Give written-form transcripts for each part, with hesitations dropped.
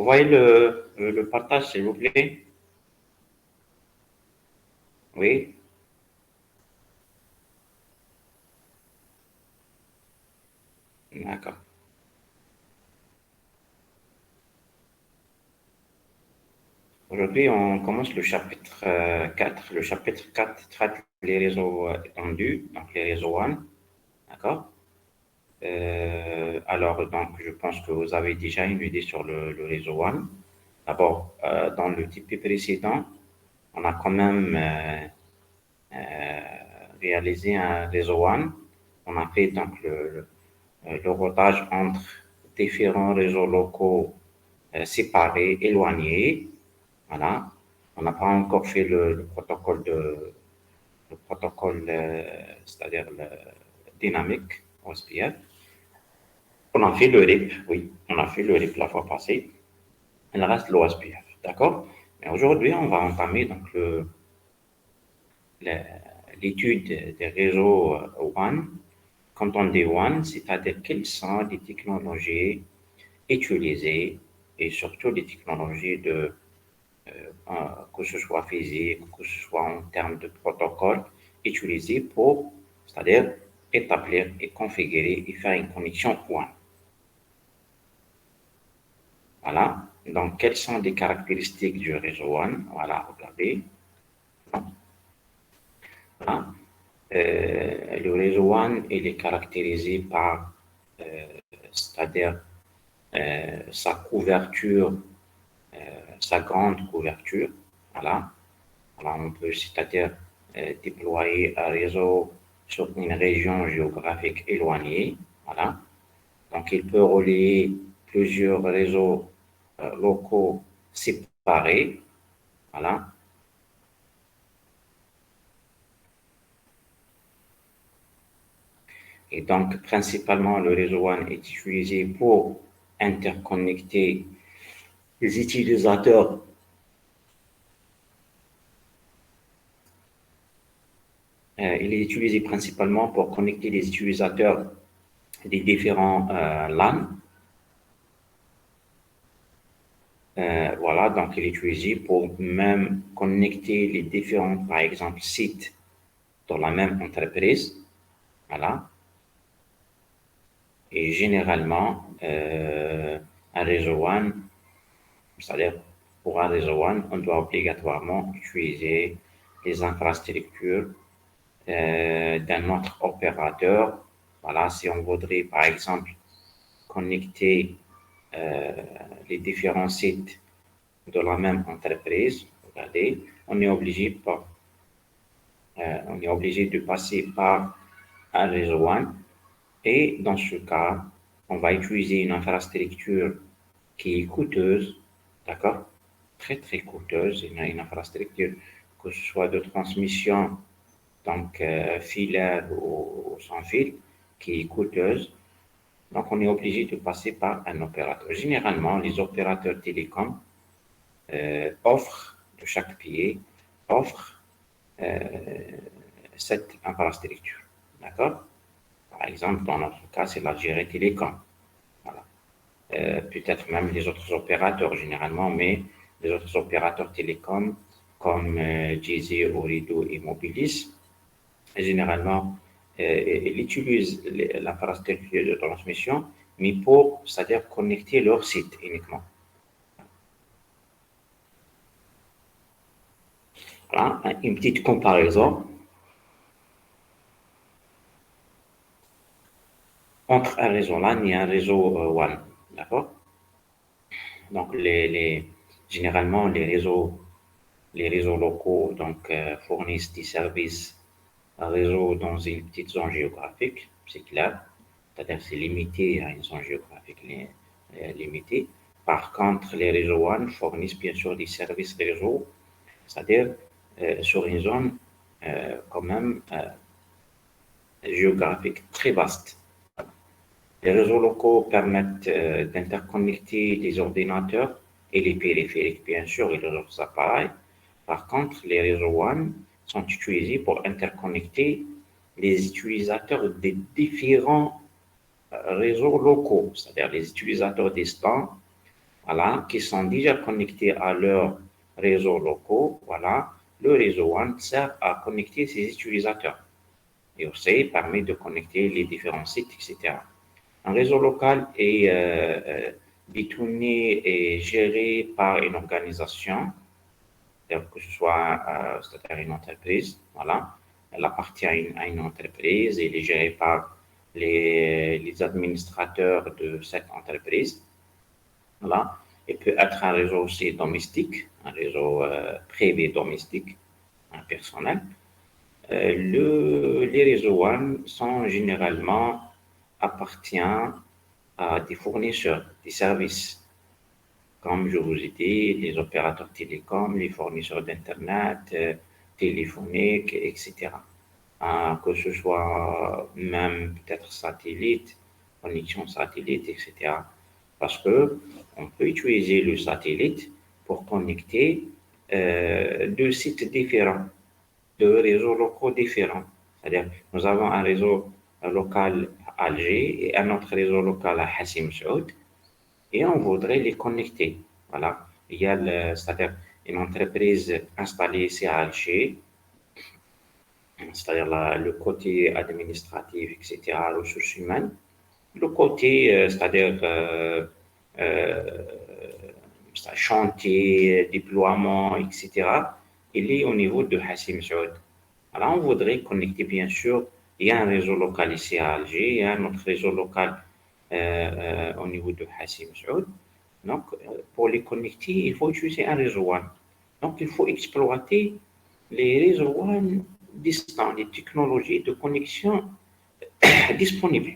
Vous voyez le partage, s'il vous plaît? Oui. D'accord. Aujourd'hui, on commence le chapitre 4. Le chapitre 4 traite les réseaux étendus, donc les réseaux WAN. D'accord? Alors, donc, je pense que vous avez déjà une idée sur le réseau WAN. D'abord, dans le type précédent, on a quand même réalisé un réseau WAN. On a fait donc le routage entre différents réseaux locaux séparés, éloignés. Voilà. On n'a pas encore fait le protocole, c'est-à-dire le dynamique OSPF. On a fait le RIP, oui, on a fait le RIP la fois passée. Il reste l'OSPF, d'accord? Mais aujourd'hui, on va entamer donc l'étude des réseaux WAN. Quand on dit WAN, c'est-à-dire quelles sont les technologies utilisées et surtout les technologies que ce soit physique, que ce soit en termes de protocole, utilisées pour, c'est-à-dire établir et configurer et faire une connexion WAN. Voilà. Donc, quelles sont les caractéristiques du réseau WAN? Voilà, regardez. Voilà. Le réseau WAN, il est caractérisé par, c'est-à-dire sa couverture, sa grande couverture. Voilà. Alors, on peut, c'est-à-dire déployer un réseau sur une région géographique éloignée. Voilà. Donc, il peut relier plusieurs réseaux locaux séparés. Voilà. Et donc, principalement, le réseau WAN est utilisé pour interconnecter les utilisateurs. Il est utilisé principalement pour connecter les utilisateurs des différents LAN. Voilà, donc il est utilisé pour même connecter les différents, par exemple, sites dans la même entreprise. Voilà. Et généralement, un réseau WAN, c'est-à-dire pour un réseau WAN, on doit obligatoirement utiliser les infrastructures d'un autre opérateur. Voilà, si on voudrait, par exemple, connecter euh, les différents sites de la même entreprise, regardez, on est obligé de passer par un réseau WAN. Et dans ce cas, on va utiliser une infrastructure qui est coûteuse, d'accord? Très, très coûteuse, une infrastructure, que ce soit de transmission, donc filaire ou sans fil, qui est coûteuse. Donc, on est obligé de passer par un opérateur. Généralement, les opérateurs télécoms offrent, de chaque pays, offrent euh, cette infrastructure. D'accord? Par exemple, dans notre cas, c'est l'Algérie Télécom. Voilà. Peut-être même les autres opérateurs généralement, mais les autres opérateurs télécoms comme Djezzy, Ooredoo et Mobilis, généralement, ils utilisent l'infrastructure de transmission, mais pour, c'est-à-dire connecter leur site uniquement. Voilà, une petite comparaison entre un réseau LAN et un réseau WAN. D'accord? Donc, généralement, les réseaux locaux donc, fournissent des services un réseau dans une petite zone géographique, c'est clair. C'est-à-dire c'est limité à une zone géographique limitée. Par contre, les réseaux WAN fournissent bien sûr des services réseau, c'est-à-dire sur une zone quand même géographique très vaste. Les réseaux locaux permettent d'interconnecter les ordinateurs et les périphériques, bien sûr, et les autres appareils. Par contre, les réseaux WAN sont utilisés pour interconnecter les utilisateurs des différents réseaux locaux, c'est-à-dire les utilisateurs distants, voilà, qui sont déjà connectés à leurs réseaux locaux, voilà, le réseau WAN sert à connecter ses utilisateurs et aussi permet de connecter les différents sites, etc. Un réseau local est détourné et géré par une organisation, que ce soit c'est-à-dire une entreprise, voilà. Elle appartient à une entreprise, elle est gérée par les administrateurs de cette entreprise, voilà. Il peut être un réseau aussi domestique, un réseau privé domestique, un personnel. Les réseaux WAN sont généralement appartiennent à des fournisseurs, des services, comme je vous ai dit, les opérateurs télécoms, les fournisseurs d'Internet, téléphoniques, etc. Que ce soit même peut-être satellite, connexion satellite, etc. Parce que on peut utiliser le satellite pour connecter deux sites différents, deux réseaux locaux différents. C'est-à-dire, nous avons un réseau local à Alger et un autre réseau local à Hassim Saoud et on voudrait les connecter. Voilà. Il y a c'est-à-dire une entreprise installée ici à Alger, c'est-à-dire le côté administratif, etc., ressources humaines. Le côté, euh, chantier, déploiement, etc., il est au niveau de Hassim Saoud. Alors, on voudrait connecter, bien sûr, il y a un réseau local ici à Alger, il y a un autre réseau local au niveau de Hassim Saoud. Donc, pour les connecter, il faut utiliser un réseau WAN. Donc, il faut exploiter les réseaux WAN distants, les technologies de connexion disponibles.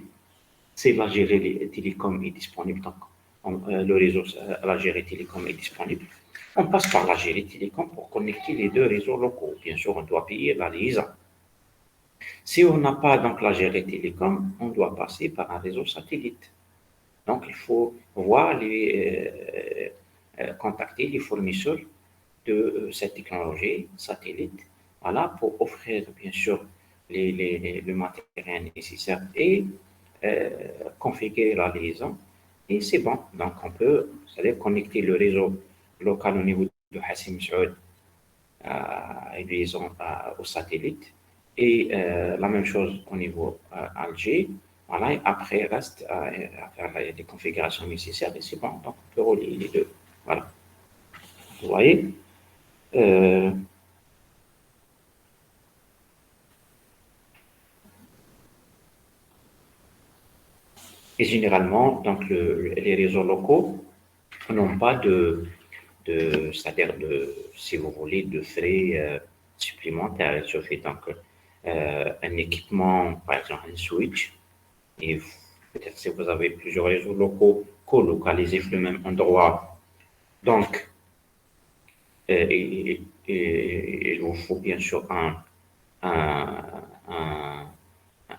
Si l'Algérie Télécom est disponible, donc le réseau l'Algérie Télécom est disponible, on passe par l'Algérie Télécom pour connecter les deux réseaux locaux. Bien sûr, on doit payer la liaison. Si on n'a pas donc l'Algérie Télécom, on doit passer par un réseau satellite. Donc, il faut voir contacter les fournisseurs de cette technologie satellite, voilà, pour offrir bien sûr le matériel nécessaire et configurer la liaison. Et c'est bon. Donc, on peut, c'est-à-dire connecter le réseau local au niveau de Hassim Saoud à une liaison au satellite et la même chose au niveau Alger. Voilà, et après, il reste à faire les configurations nécessaires et c'est bon. Donc, on peut relier les deux. Voilà. Vous voyez? Euh, et généralement, donc, les réseaux locaux n'ont pas c'est-à-dire si vous voulez, de frais supplémentaires. Il suffit donc un équipement, par exemple un switch, et peut-être si vous avez plusieurs réseaux locaux co-localisés sur le même endroit, donc il vous faut bien sûr un, un,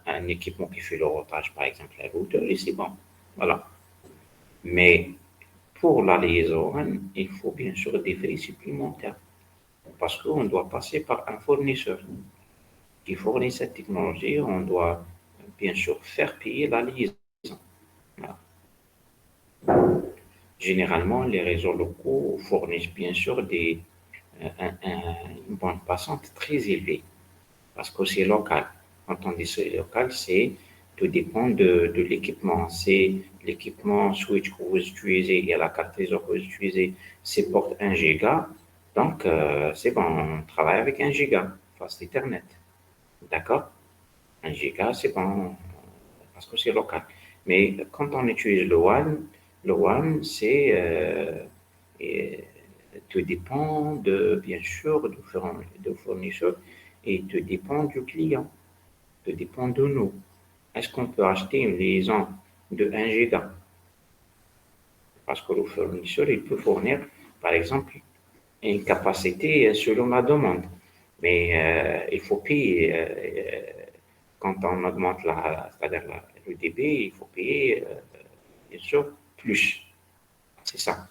un équipement qui fait le routage, par exemple un routeur, et c'est bon. Voilà. Mais pour la liaison, il faut bien sûr des frais supplémentaires parce qu'on doit passer par un fournisseur qui fournit cette technologie. On doit bien sûr faire payer la liaison. Voilà. Généralement, les réseaux locaux fournissent bien sûr une bande passante très élevée parce que c'est local. Quand on dit c'est local, c'est tout dépend de l'équipement. C'est l'équipement switch que vous utilisez et la carte réseau que vous utilisez, c'est porte 1 giga. Donc, c'est bon, on travaille avec 1 giga, face Ethernet. D'accord? 1 giga, c'est bon, parce que c'est local. Mais quand on utilise le WAN, tout dépend bien sûr, de fournisseur et tout dépend du client, tout dépend de nous. Est-ce qu'on peut acheter une liaison de 1 giga? Parce que le fournisseur, il peut fournir, par exemple, une capacité selon la demande. Mais il faut payer. Quand on augmente c'est-à-dire le débit, il faut payer, bien sûr, plus. C'est ça.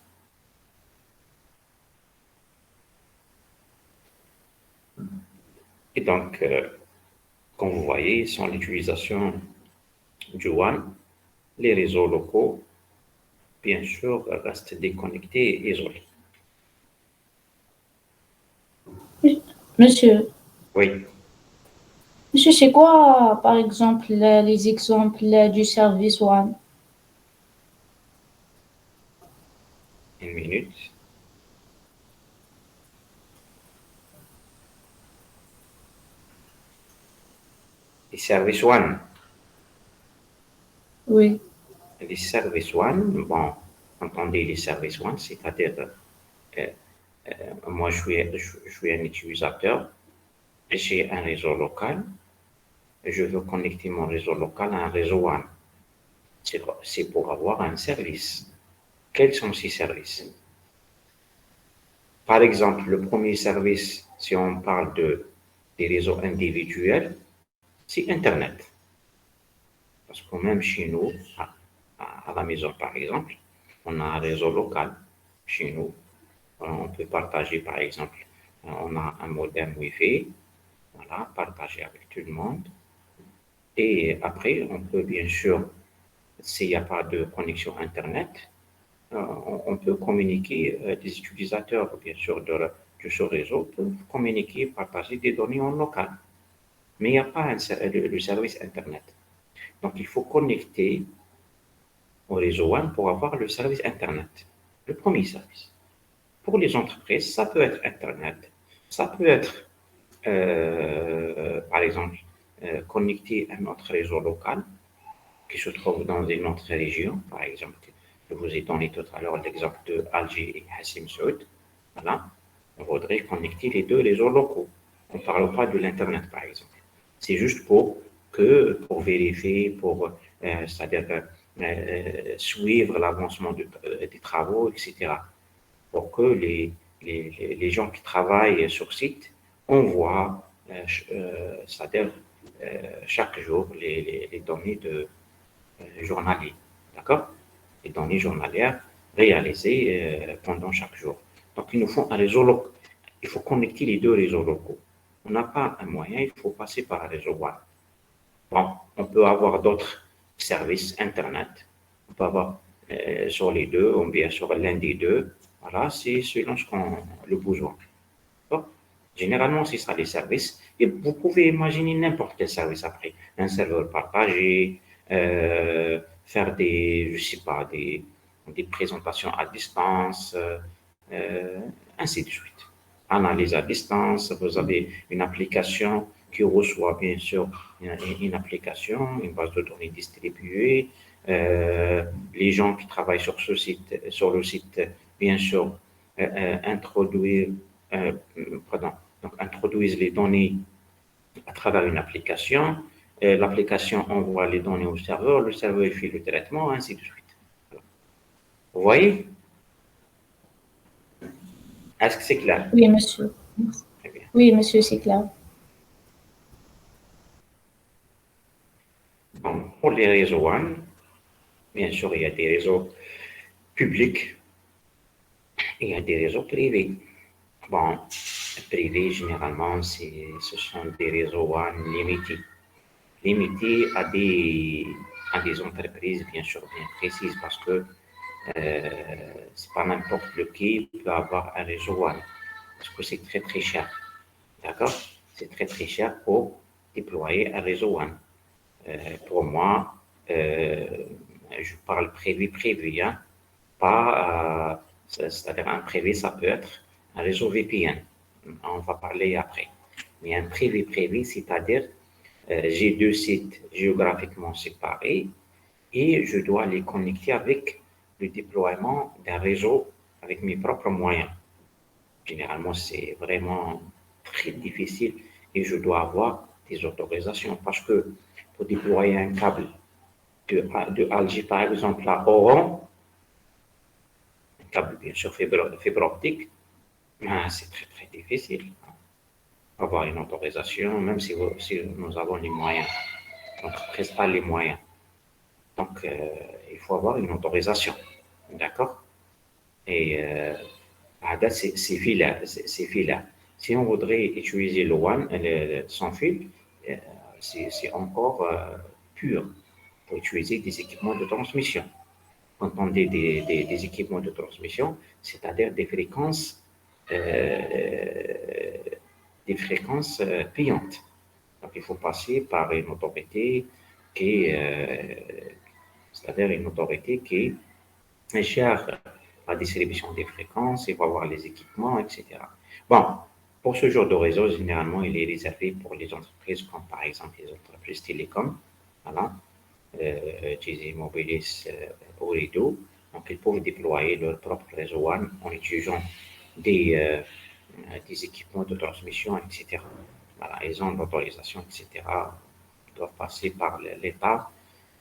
Et donc, comme vous voyez, sans l'utilisation du WAN, les réseaux locaux bien sûr, reste déconnecté et isolé. Monsieur, Oui, monsieur, c'est quoi, par exemple, les exemples du service One? une minute. Les services One. Oui, Les services One, bon, entendez les services One, c'est-à-dire, euh, moi, je suis un utilisateur, j'ai un réseau local, je veux connecter mon réseau local à un réseau One. C'est pour avoir un service. Quels sont ces services? Par exemple, le premier service, si on parle des réseaux individuels, c'est Internet. Parce que même chez nous, à la maison par exemple, on a un réseau local chez nous. On peut partager par exemple, on a un modem Wi-Fi, voilà, partager avec tout le monde. Et après, on peut bien sûr, s'il n'y a pas de connexion Internet, on peut communiquer, des utilisateurs bien sûr de ce réseau peuvent communiquer, partager des données en local. Mais il n'y a pas le service Internet. Donc il faut connecter au réseau WAN pour avoir le service Internet, le premier service. Pour les entreprises, ça peut être Internet, ça peut être, par exemple, connecter à notre réseau local qui se trouve dans une autre région, par exemple. Je vous ai donné tout à l'heure l'exemple de Alger et Hassim Saoud. Voilà. On voudrait connecter les deux réseaux locaux. On ne parle pas de l'Internet, par exemple. C'est juste pour vérifier, c'est-à-dire suivre l'avancement des travaux, etc. Pour que les gens qui travaillent sur site, on voit, c'est-à-dire chaque jour, les données journaliers. D'accord? Les données journalières réalisées pendant chaque jour. Donc, il nous faut un réseau local. Il faut connecter les deux réseaux locaux. On n'a pas un moyen, il faut passer par un réseau WAN. Bon, on peut avoir d'autres services Internet. On peut avoir sur les deux, ou bien sur l'un des deux. Voilà, c'est selon le besoin. Bon. Généralement, c'est ça les services. Et vous pouvez imaginer n'importe quel service après. Un serveur partagé, faire je sais pas, des présentations à distance, euh, ainsi de suite. Analyse à distance, vous avez une application qui reçoit bien sûr une application, une base de données distribuée. Les gens qui travaillent sur le site, bien sûr, introduire, euh, pardon, donc introduisent les données à travers une application. L'application envoie les données le serveur fait le traitement, ainsi de suite. Vous voyez? Est-ce que c'est clair? oui, monsieur. Très bien. Oui, monsieur, c'est clair. Bon, pour les réseaux WAN, bien sûr, il y a des réseaux publics et il y a des réseaux privés. Bon, privés, généralement, ce sont des réseaux WAN limités à des entreprises, bien sûr, bien précises, parce que c'est pas n'importe lequel qui peut avoir un réseau WAN, parce que c'est très très cher. D'accord? C'est très très cher pour déployer un réseau WAN. Pour moi, je parle privé, hein, pas, c'est-à-dire un privé, ça peut être un réseau VPN. On va parler après. Mais un privé, c'est-à-dire j'ai deux sites géographiquement séparés et je dois les connecter avec le déploiement d'un réseau avec mes propres moyens. Généralement, c'est vraiment très difficile et je dois avoir des autorisations parce que pour déployer un câble de Alger, par exemple, à Oran, un câble bien sûr fibre optique, ben, c'est très très difficile. Avoir une autorisation, même si nous avons les moyens. L'entreprise a les moyens. Donc, il faut avoir une autorisation. D'accord? Et c'est filaire, c'est filaire. Si on voudrait utiliser le WAN, sans fil, euh, c'est encore pur pour utiliser des équipements de transmission. entendez des équipements de transmission, c'est-à-dire des fréquences payantes. Donc, il faut passer par une autorité c'est-à-dire une autorité qui gère la distribution des fréquences, il va voir les équipements, etc. Bon, pour ce genre de réseau, généralement, il est réservé pour les entreprises comme par exemple les entreprises télécoms, voilà, Digi, Mobilis, Ooredoo. Donc, ils peuvent déployer leur propre réseau WAN en utilisant des équipements de transmission, etc. Voilà, ils ont l'autorisation, etc. Ils doivent passer par l'État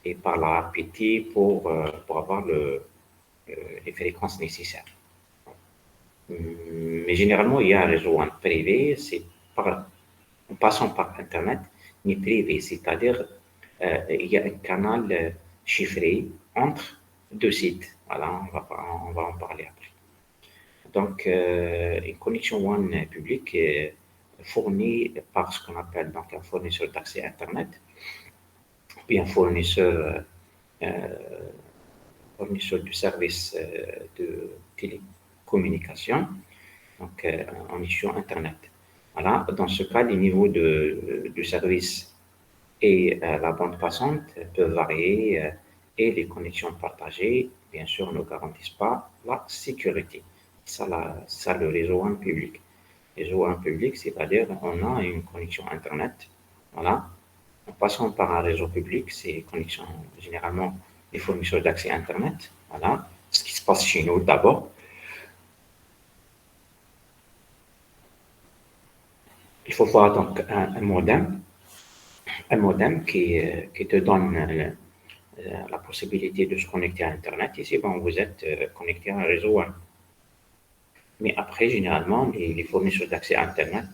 et par la RPT pour avoir les fréquences nécessaires. Mais généralement, il y a un réseau WAN privé, c'est en passant par Internet, mais privé, c'est-à-dire il y a un canal chiffré entre deux sites. Voilà, on va en parler après. Donc, une connexion WAN publique fournie par ce qu'on appelle donc un fournisseur d'accès Internet, puis un fournisseur de services de télécommunication, donc en mission Internet. Voilà, dans ce cas, les niveaux de service et la bande passante peuvent varier et les connexions partagées, bien sûr, ne garantissent pas la sécurité. Ça le réseau WAN public. Le réseau WAN public, c'est-à-dire on a une connexion Internet, voilà, en passant par un réseau public, c'est connexion généralement des fournisseurs d'accès Internet, voilà, ce qui se passe chez nous d'abord. Il faut voir donc un modem qui te donne la possibilité de se connecter à Internet. Ici, bon, vous êtes connecté à un réseau WAN. Mais après, généralement, les fournisseurs d'accès à Internet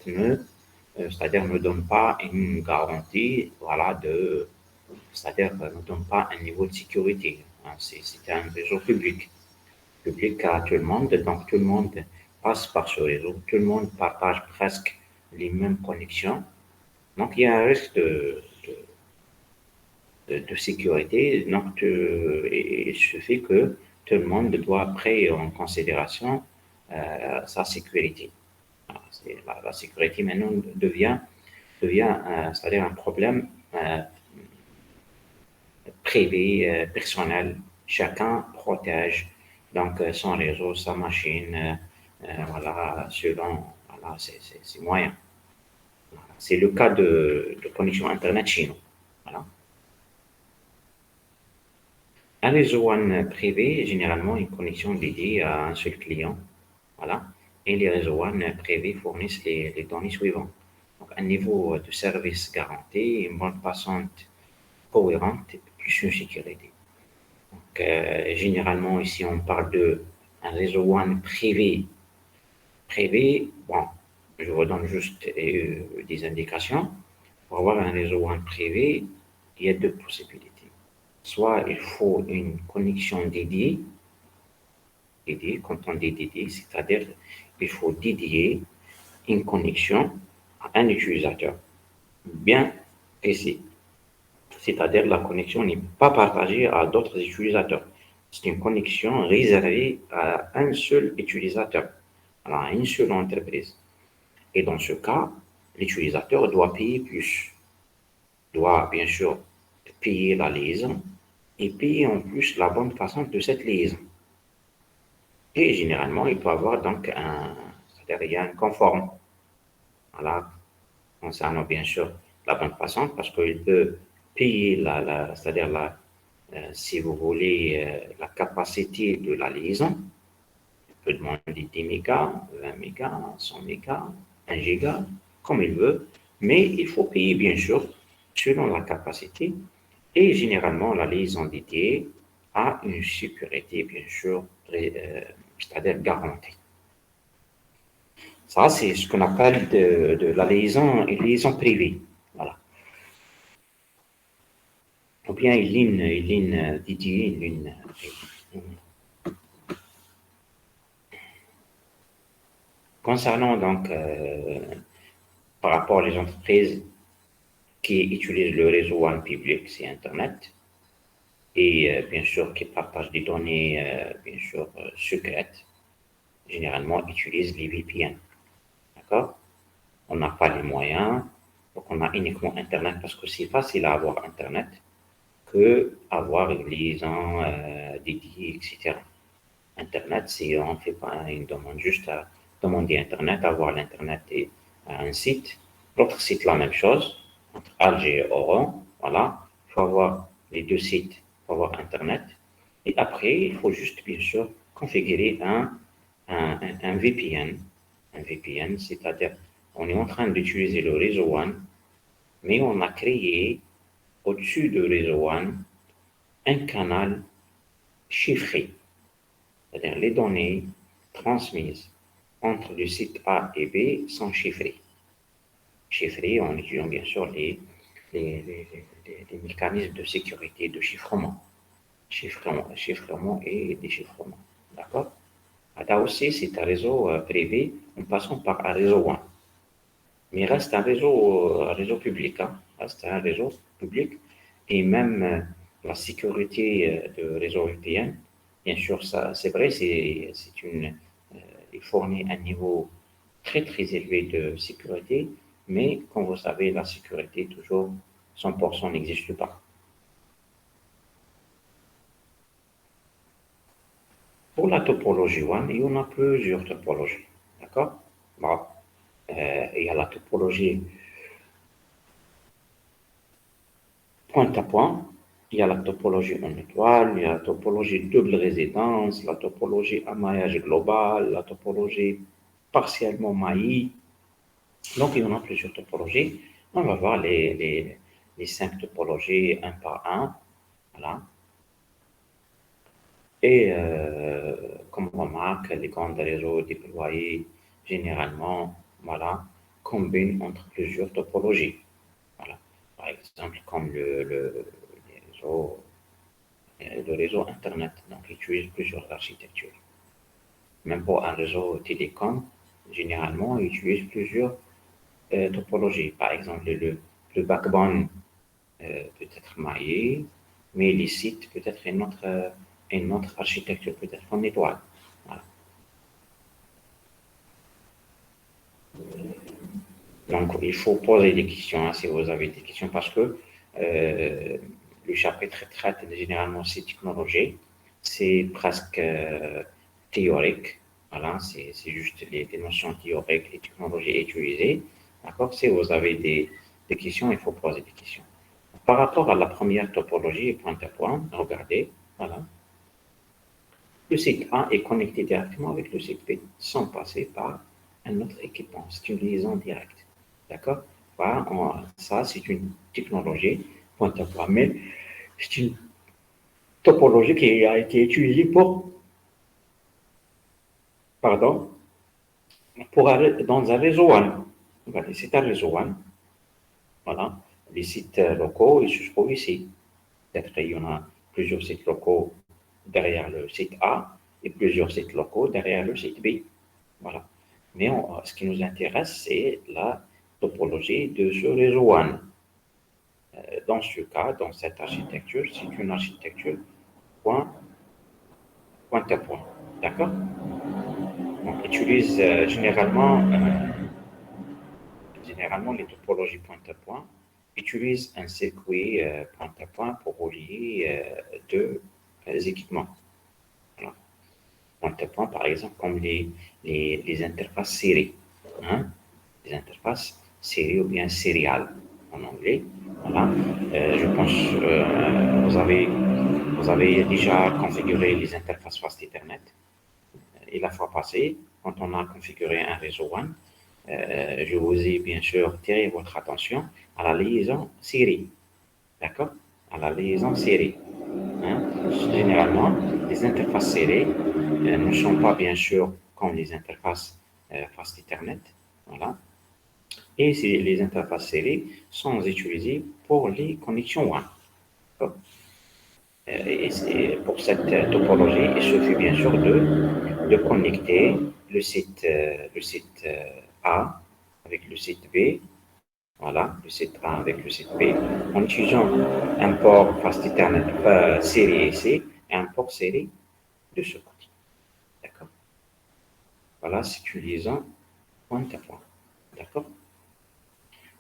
c'est-à-dire ne donnent pas une garantie, voilà, c'est-à-dire ne donnent pas un niveau de sécurité. Hein. C'est un réseau public à tout le monde, donc tout le monde passe par ce réseau, tout le monde partage presque les mêmes connexions. Donc il y a un risque de sécurité, donc il suffit que tout le monde doit prendre en considération sa sécurité. La sécurité maintenant devient c'est-à-dire un problème privé, personnel. Chacun protège donc son réseau, sa machine, voilà, selon voilà, ses moyens. C'est le cas de connexion Internet chez nous. Voilà. Un réseau WAN privé est généralement une connexion dédiée à un seul client. Voilà. Et les réseaux WAN privés fournissent les données suivantes. Donc, un niveau de service garanti, une bande passante cohérente, plus une sécurité. Donc, généralement, ici, on parle d'un réseau WAN privé. Privé, bon, je vous donne juste des indications. Pour avoir un réseau WAN privé, il y a deux possibilités. Soit il faut une connexion dédiée, quand on dit dédiée, c'est-à-dire il faut dédier une connexion à un utilisateur bien précis. C'est-à-dire la connexion n'est pas partagée à d'autres utilisateurs. C'est une connexion réservée à un seul utilisateur, à une seule entreprise. Et dans ce cas, l'utilisateur doit payer plus, doit bien sûr payer la liaison et payer en plus la bonne façon de cette liaison. Et généralement, il peut avoir donc c'est-à-dire il y a un conforme. Voilà, concernant bien sûr la bande passante, parce qu'il peut payer c'est-à-dire si vous voulez, la capacité de la liaison. Il peut demander 10 mégas, 20 mégas, 100 mégas, 1 giga, comme il veut, mais il faut payer bien sûr selon la capacité. Et généralement, la liaison dédiée a une sécurité bien sûr, c'est-à-dire garantie. Ça, c'est ce qu'on appelle de la une liaison privée. Voilà. Ou bien une ligne dédiée, Concernant donc, par rapport aux entreprises qui utilisent le réseau WAN public, c'est Internet, et bien sûr qui partagent des données bien sûr secrètes, généralement utilisent les VPN. D'accord? On n'a pas les moyens, donc on a uniquement Internet parce que c'est facile à avoir Internet que avoir une liaison dédiée, etc. Internet, si on ne fait pas une demande, juste à demander Internet, avoir l'Internet et un site. L'autre site, la même chose, entre Alger et Oran, voilà. Il faut avoir les deux sites, il faut avoir Internet. Et après, il faut juste, bien sûr, configurer un VPN. Un VPN, c'est-à-dire, on est en train d'utiliser le réseau WAN, mais on a créé au-dessus du réseau WAN un canal chiffré. C'est-à-dire les données transmises entre le site A et B sont chiffrées. Chiffrées en utilisant bien sûr les, les- les mécanismes de sécurité, de chiffrement. Chiffrement et déchiffrement. D'accord? Là aussi, c'est un réseau privé en passant par un réseau WAN. Mais reste un réseau public. Hein. Reste un réseau public. Et même la sécurité de réseau VPN, bien sûr, ça, c'est vrai, il fournit un niveau très très élevé de sécurité, mais comme vous savez, la sécurité, toujours, 100% n'existe pas. Pour la topologie WAN, il y en a plusieurs topologies. D'accord? Bon, il y a la topologie point à point, il y a la topologie en étoile, il y a la topologie double résidence, la topologie à maillage global, la topologie partiellement maillie. Donc, il y en a plusieurs topologies. On va voir les cinq topologies un par un. Voilà. Et comme on remarque, les grands réseaux déployés généralement voilà, combinent entre plusieurs topologies. Voilà. Par exemple, comme les réseaux de réseau Internet, donc ils utilisent plusieurs architectures. Même pour un réseau télécom, généralement, ils utilisent plusieurs topologies. Par exemple, le backbone peut être maillé, mais les sites peut être une autre architecture, peut être en étoile. Voilà. Donc, il faut poser des questions hein, si vous avez des questions parce que le chapitre traite généralement ces technologies. C'est presque théorique. Voilà, c'est juste les notions théoriques, les technologies utilisées. D'accord? Si vous avez des questions, il faut poser des questions. Par rapport à la première topologie, point à point, regardez, voilà. Le site A est connecté directement avec le site B sans passer par un autre équipement. C'est une liaison directe. D'accord? Voilà, ça, c'est une technologie, point à point. Mais c'est une topologie qui a été utilisée pardon, dans un réseau WAN. Regardez, c'est un réseau WAN. Voilà. Les sites locaux, ils se trouvent ici. Peut-être qu'il y en a plusieurs sites locaux derrière le site A et plusieurs sites locaux derrière le site B. Voilà. Mais ce qui nous intéresse, c'est la topologie de ce réseau WAN. Dans ce cas, dans cette architecture, c'est une architecture point, point à point. D'accord? On utilise généralement les topologies point à point utilisent un circuit point à point pour relier deux équipements. Voilà. Point à point, par exemple, comme les interfaces séries. Hein? Les interfaces séries ou bien sériales en anglais. Voilà. Je pense vous avez déjà configuré les interfaces Fast Ethernet. Et la fois passée, quand on a configuré un réseau WAN, je vous ai bien sûr tiré votre attention à la liaison série. D'accord? À la liaison série. Hein? Généralement, les interfaces serrées ne sont pas bien sûr comme les interfaces Fast Ethernet. Voilà. Et les interfaces serrées sont utilisées pour les connexions WAN. Et pour cette topologie, il suffit bien sûr de connecter le site A avec le site B Voilà, le site A avec le site B, en utilisant un port Fast Ethernet série AC et un port série de ce côté. D'accord? Voilà, c'est une liaison point à point. D'accord?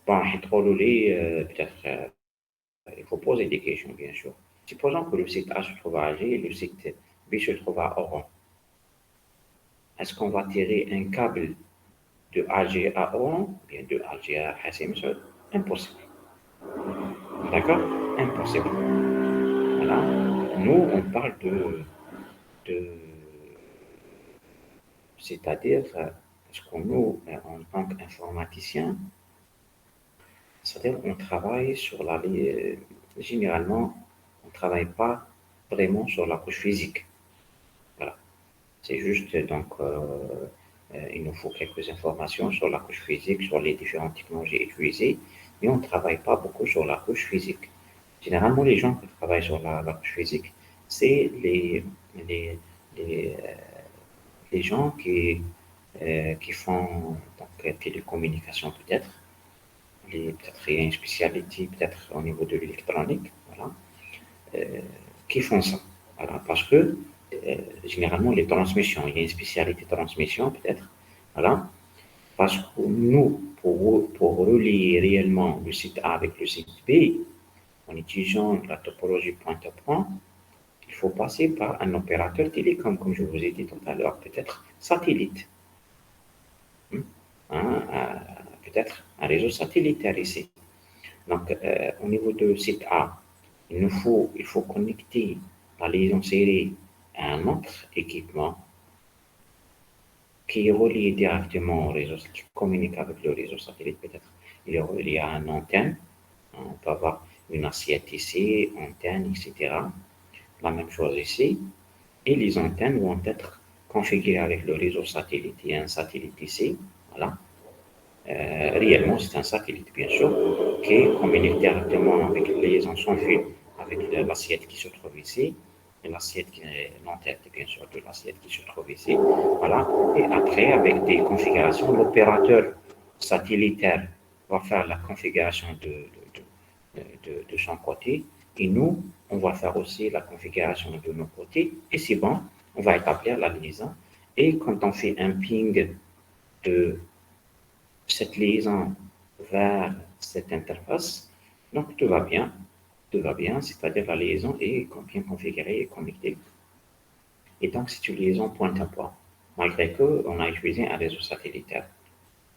Bon, peut-être, il faut poser des questions, bien sûr. Supposons que le site A se trouve à Alger et le site B se trouve à Oran. Est-ce qu'on va tirer un câble de Alger à Oran, bien de Alger à Hassim? Impossible. D'accord? Impossible. Voilà. Nous, on parle de c'est-à-dire, parce que nous, en tant qu'informaticien, c'est-à-dire on travaille sur généralement, on ne travaille pas vraiment sur la couche physique. Voilà. C'est juste, donc, il nous faut quelques informations sur la couche physique, sur les différentes technologies utilisées, mais on ne travaille pas beaucoup sur la couche physique. Généralement, les gens qui travaillent sur la couche physique, c'est les, les, euh, les gens qui font donc, télécommunications peut-être. Peut-être il y a une spécialité peut-être au niveau de l'électronique, voilà, euh, qui font ça. Voilà, parce que généralement les transmissions, il y a une spécialité transmission peut-être, voilà, parce que nous, pour relier réellement le site A avec le site B, en utilisant la topologie point à point, il faut passer par un opérateur télécom, comme je vous ai dit tout à l'heure, peut-être satellite. Hein, peut-être un réseau satellitaire ici. Donc, au niveau du site A, il faut connecter la liaison série à un autre équipement qui est relié directement au réseau, qui communique avec le réseau satellite peut-être. Il est relié à une antenne. On peut avoir une assiette ici, antenne, etc. La même chose ici. Et les antennes vont être configurées avec le réseau satellite. Il y a un satellite ici. Voilà. Réellement, c'est un satellite, bien sûr, qui communique directement avec les liaisons sans fil, avec l'assiette qui se trouve ici, et l'assiette qui est l'entête, bien sûr, de l'assiette qui se trouve ici. Voilà. Et après, avec des configurations, l'opérateur satellitaire va faire la configuration de son côté, et nous, on va faire aussi la configuration de nos côtés, et c'est bon, on va établir la liaison. Et quand on fait un ping de cette liaison vers cette interface. Donc, tout va bien, c'est-à-dire la liaison est bien configurée et connectée. Et donc, c'est une liaison point à point, malgré qu'on a utilisé un réseau satellitaire.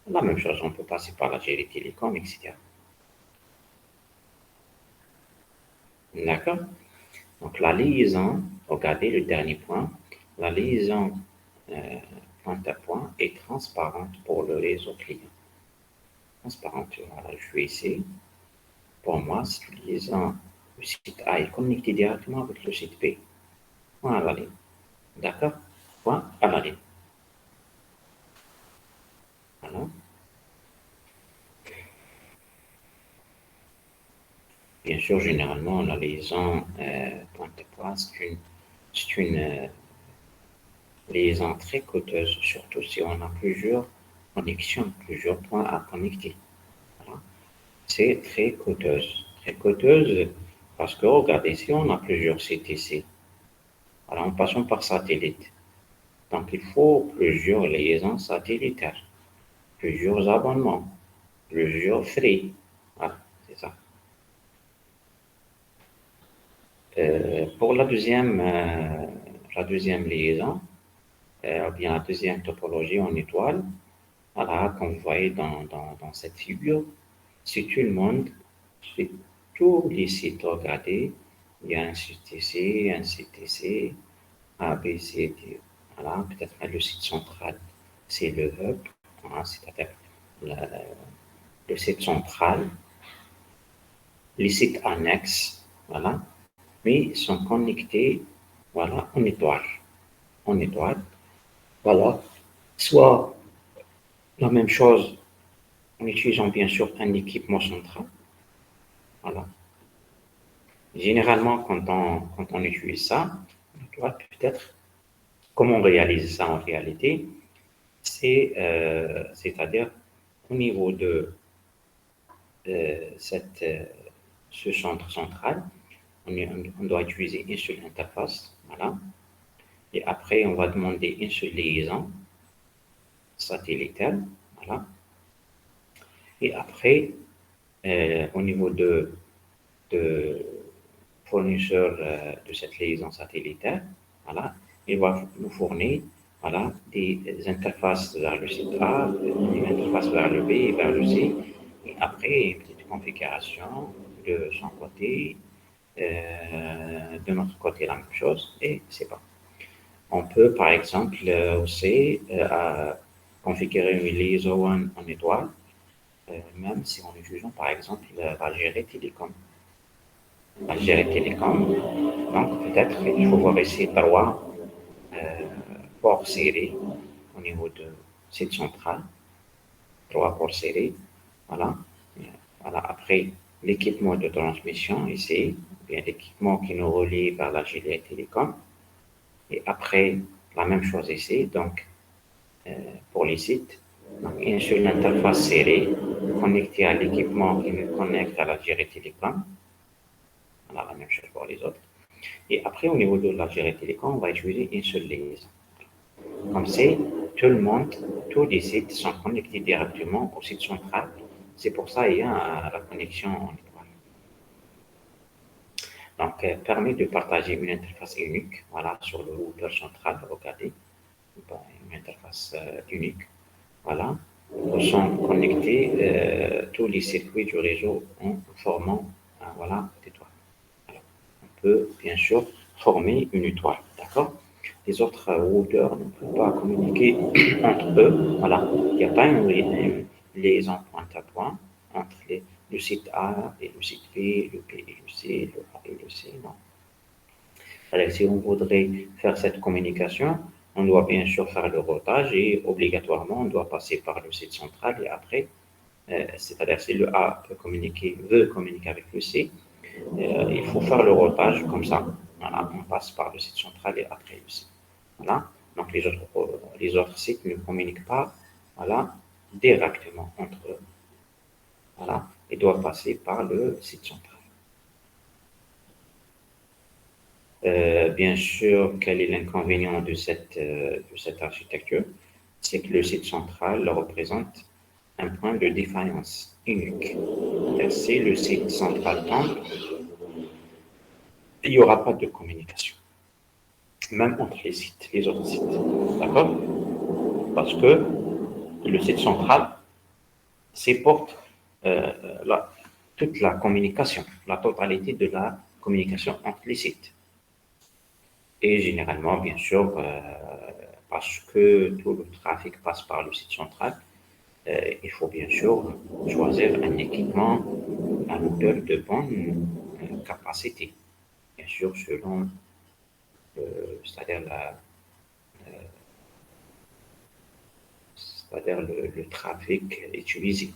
La même chose, on peut passer par la Géry Télécom, etc. D'accord? Donc, la liaison, regardez le dernier point, la liaison euh, point à point est transparente pour le réseau client. Transparente, voilà, je suis ici. Pour moi, c'est une liaison. Le site A est connecté directement avec le site B. Point à la ligne. D'accord? Point à la ligne. Voilà. Bien sûr, généralement, la liaison point à point, c'est une liaison très coûteuse, surtout si on a plusieurs connexions, plusieurs points à connecter. Voilà. C'est très coûteuse. Très coûteuse parce que, regardez, si on a plusieurs sites ici, alors en passant par satellite, donc il faut plusieurs liaisons satellitaires, plusieurs abonnements, plusieurs frais. Voilà, c'est ça. Pour la deuxième liaison, ou bien la deuxième topologie en étoile, voilà, comme vous voyez dans cette figure, c'est tout le monde, c'est tous les sites regardez. Il y a un site ici, un site ici, A, B, C, D. Voilà, peut-être le site central, c'est le hub, voilà, c'est-à-dire la- le site central, les sites annexes, voilà, mais sont connectés, voilà, en étoile. En étoile, voilà. Soit la même chose en utilisant bien sûr un équipement central, voilà. Généralement, quand on utilise ça, on doit peut-être, comment on réalise ça en réalité, c'est-à-dire au niveau ce centre central, on doit utiliser une seule interface, voilà. Et après, on va demander une seule liaison satellitaire, voilà. Et après, au niveau de fournisseur de cette liaison satellitaire, voilà, il va nous fournir voilà, des interfaces vers le site A, une interface vers le B et vers le C, et après une petite configuration de son côté, de notre côté la même chose, et c'est bon. On peut par exemple aussi configurer une liaison en étoile, même si on utilise par exemple l'Algérie Télécom. Algérie Télécom. Donc, peut-être qu'il faut voir ici trois ports série au niveau de site central, trois ports série. Voilà. Voilà. Après, l'équipement de transmission ici, bien l'équipement qui nous relie vers l'Algérie Télécom. Et après, la même chose ici, donc pour les sites. Donc, une seule interface série connectée à l'équipement qui nous connecte à l'Algérie Télécom. Voilà, la même chose pour les autres. Et après, au niveau de l'Algérie Télécom, on va utiliser une seule liaison. Comme ça, tout le monde, tous les sites sont connectés directement au site central. C'est pour ça qu'il y a la connexion en étoile. Donc, permet de partager une interface unique, voilà, sur le routeur central, regardez, une interface unique, voilà, où sont connectés tous les circuits du réseau en formant, voilà, étoile. Alors, on peut, bien sûr, former une étoile, d'accord? Les autres routeurs ne peuvent pas communiquer entre eux. Voilà, il n'y a pas une liaison point à point entre le site A et le site B, le B et le C, le A et le C, non. Alors, si on voudrait faire cette communication, on doit bien sûr faire le routage et obligatoirement, on doit passer par le site central et après, c'est-à-dire si le A veut communiquer avec le C, il faut faire le routage comme ça. Voilà, on passe par le site central et après le C. Voilà. Donc les autres sites ne communiquent pas voilà, directement entre eux. Voilà. Ils doivent passer par le site central. Bien sûr, quel est l'inconvénient de cette architecture? C'est que le site central représente un point de défaillance unique. Si le site central tombe, il n'y aura pas de communication, même entre les autres sites. D'accord? Parce que le site central supporte toute la communication, la totalité de la communication entre les sites. Et généralement, bien sûr, parce que tout le trafic passe par le site central, il faut bien sûr choisir un équipement à hauteur de bonne capacité. Bien sûr, selon c'est-à-dire le trafic utilisé.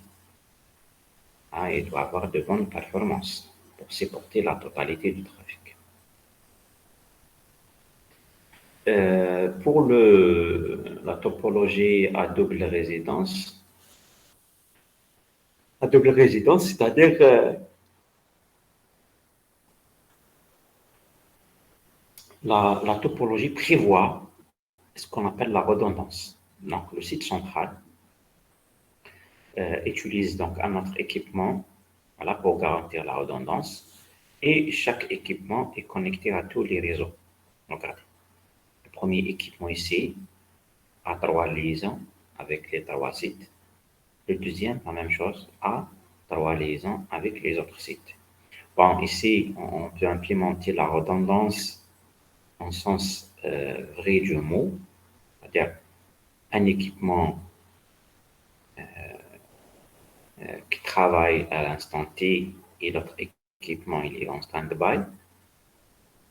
Ah, il doit avoir de bonnes performances pour supporter la totalité du trafic. Pour la topologie à double résidence, c'est-à-dire la topologie prévoit ce qu'on appelle la redondance. Donc, le site central utilise donc un autre équipement voilà, pour garantir la redondance et chaque équipement est connecté à tous les réseaux. Regardez, le premier équipement ici a trois liaisons avec les trois sites. Le deuxième, la même chose, a trois liaisons avec les autres sites. Bon, ici, on peut implémenter la redondance en sens vrai du mot, c'est-à-dire un équipement qui travaille à l'instant T et l'autre équipement il est en stand-by.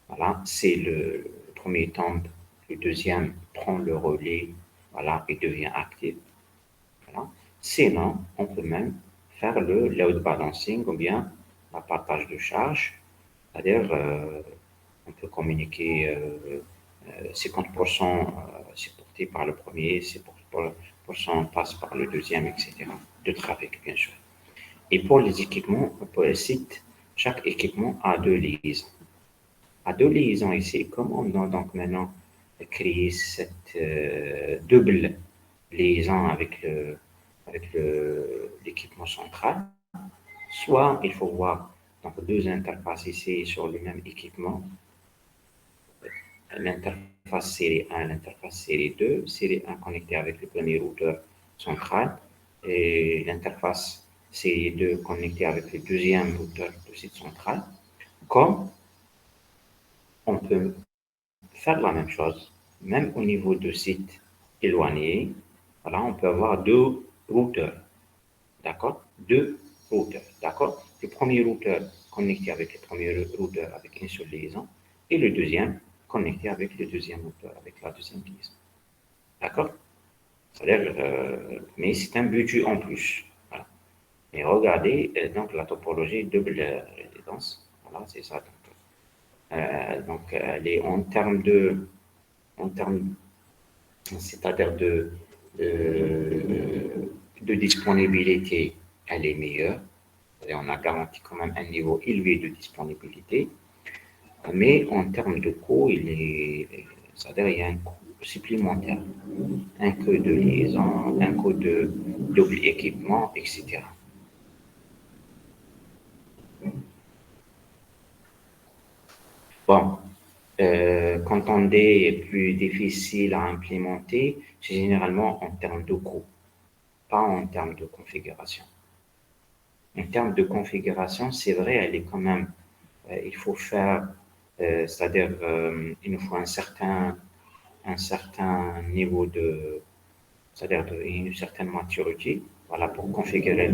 Voilà, c'est le premier tombe, le deuxième prend le relais, voilà, et devient actif. Voilà. Sinon, on peut même faire le load balancing ou bien la partage de charge, c'est-à-dire on peut communiquer 50% supporté par le premier, 50% passe par le deuxième, etc. De trafic, bien sûr. Et pour les équipements, pour les sites, chaque équipement a deux liaisons. À deux liaisons ici, comment on a donc maintenant créer cette double liaison avec l'équipement central? Soit il faut voir donc deux interfaces ici sur le même équipement, l'interface série 1, l'interface série 2, série 1 connectée avec le premier routeur central et l'interface série 2 connectée avec le deuxième routeur de site central. Comme on peut faire la même chose, même au niveau de sites éloignés, voilà, on peut avoir deux routeurs, d'accord? Deux routeurs, d'accord? Le premier routeur connecté avec le premier routeur avec une seule liaison et le deuxième connecté avec le deuxième routeur avec la deuxième liaison, d'accord? C'est-à-dire, mais c'est un budget en plus, voilà. Mais regardez, donc la topologie double résidence, voilà, c'est ça. Donc, elle est en termes c'est-à-dire de disponibilité, elle est meilleure. Et on a garanti quand même un niveau élevé de disponibilité. Mais en termes de coût, c'est-à-dire il y a un coût supplémentaire. Un coût de liaison, un coût de double équipement, etc. Bon, quand on est plus difficile à implémenter, c'est généralement en termes de coût, pas en termes de configuration. En termes de configuration, c'est vrai, elle est quand même, il faut faire, c'est-à-dire, il nous faut un certain niveau de, c'est-à-dire une certaine maturité, voilà, pour configurer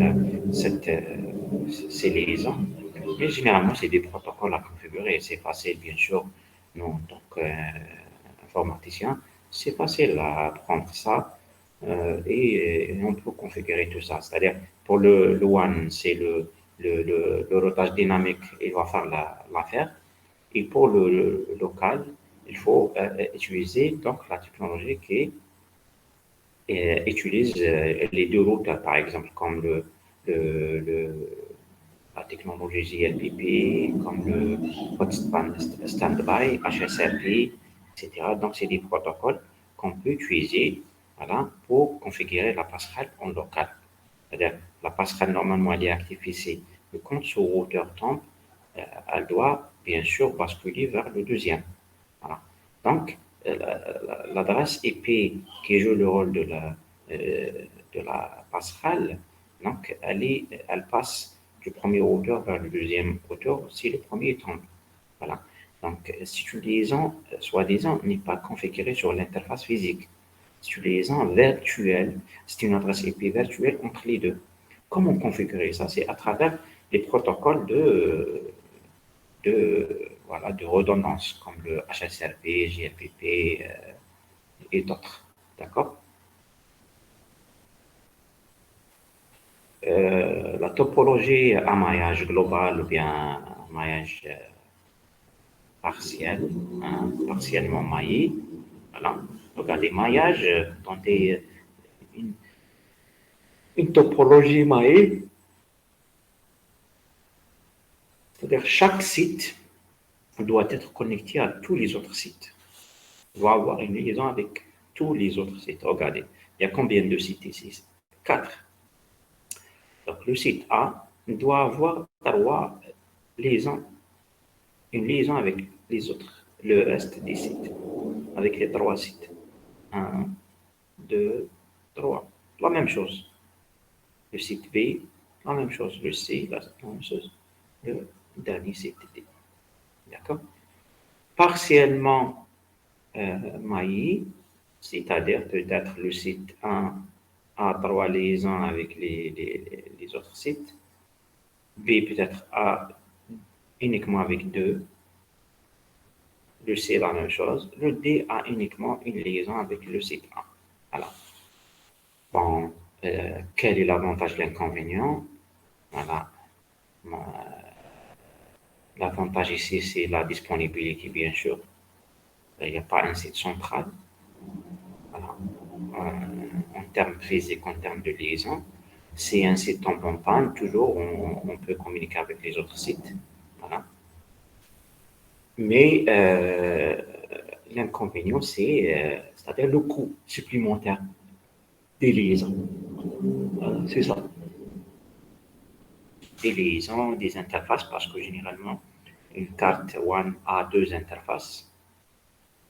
ces liaisons. Mais généralement, c'est des protocoles à configurer. C'est facile, bien sûr, nous, en tant qu'informaticiens, c'est facile à prendre ça et on peut configurer tout ça. C'est-à-dire, pour le one, c'est le routage dynamique, il va faire l'affaire. Et pour le local, il faut utiliser donc la technologie qui utilise les deux routeurs, par exemple, comme le, le- la technologie JLPP, comme le Hot Standby, HSRP, etc. Donc, c'est des protocoles qu'on peut utiliser voilà, pour configurer la passerelle en local. C'est-à-dire, la passerelle, normalement, elle est active ici. Mais quand ce routeur tombe, elle doit bien sûr basculer vers le deuxième. Voilà. Donc, l'adresse IP qui joue le rôle de la passerelle, donc elle passe du premier routeur vers le deuxième routeur si le premier tombe. Voilà. Donc, cette liaison, soi-disant, n'est pas configurée sur l'interface physique. C'est une liaison virtuelle. C'est une adresse IP virtuelle entre les deux. Comment configurer ça? C'est à travers les protocoles voilà, de redondance, comme le HSRP, JLPP et d'autres. D'accord? La topologie à maillage global ou bien maillage partiel, hein, partiellement maillé. Voilà. Regardez, maillage, dans une, une topologie maillée, c'est-à-dire chaque site doit être connecté à tous les autres sites. Il doit avoir une liaison avec tous les autres sites. Regardez, il y a combien de sites ici? Quatre. Donc, le site A doit avoir trois liaisons, une liaison avec les autres, le reste des sites, avec les trois sites. Un, deux, trois. La même chose. Le site B, la même chose. Le C, la même chose. Le dernier site D. D'accord? Partiellement maillé, c'est-à-dire peut-être le site 1 a trois liaisons avec les autres sites. B peut-être A uniquement avec deux. Le C, la même chose. Le D a uniquement une liaison avec le site A. Voilà. Bon, quel est l'avantage et l'inconvénient? Voilà. Euh, L'avantage ici, c'est la disponibilité, bien sûr. Il n'y a pas un site central. Voilà. En termes physiques, en termes de liaison. Si un site tombe en panne, toujours on peut communiquer avec les autres sites. Voilà. Mais l'inconvénient, c'est-à-dire le coût supplémentaire des liaisons. Voilà, c'est ça. Des liaisons, des interfaces, parce que généralement, une carte One a deux interfaces.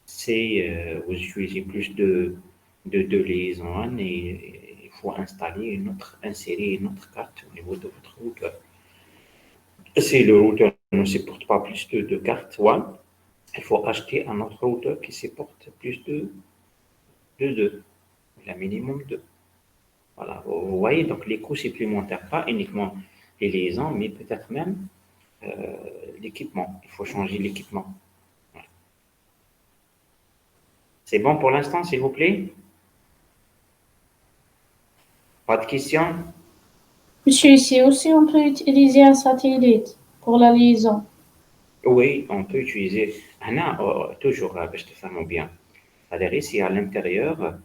Vous utilisez plus de liaisons One et il faut insérer une autre carte au niveau de votre routeur. Si le routeur ne supporte pas plus de cartes One, il faut acheter un autre routeur qui supporte plus de deux, la minimum deux. Voilà, vous voyez, donc les coûts supplémentaires, pas uniquement les liaisons, mais peut-être même l'équipement. Il faut changer l'équipement. Voilà. C'est bon pour l'instant, s'il vous plaît? Pas de questions? Monsieur, ici aussi, on peut utiliser un satellite pour la liaison. Oui, on peut utiliser. Anna, toujours, je te ferme bien. C'est-à-dire ici, à l'intérieur,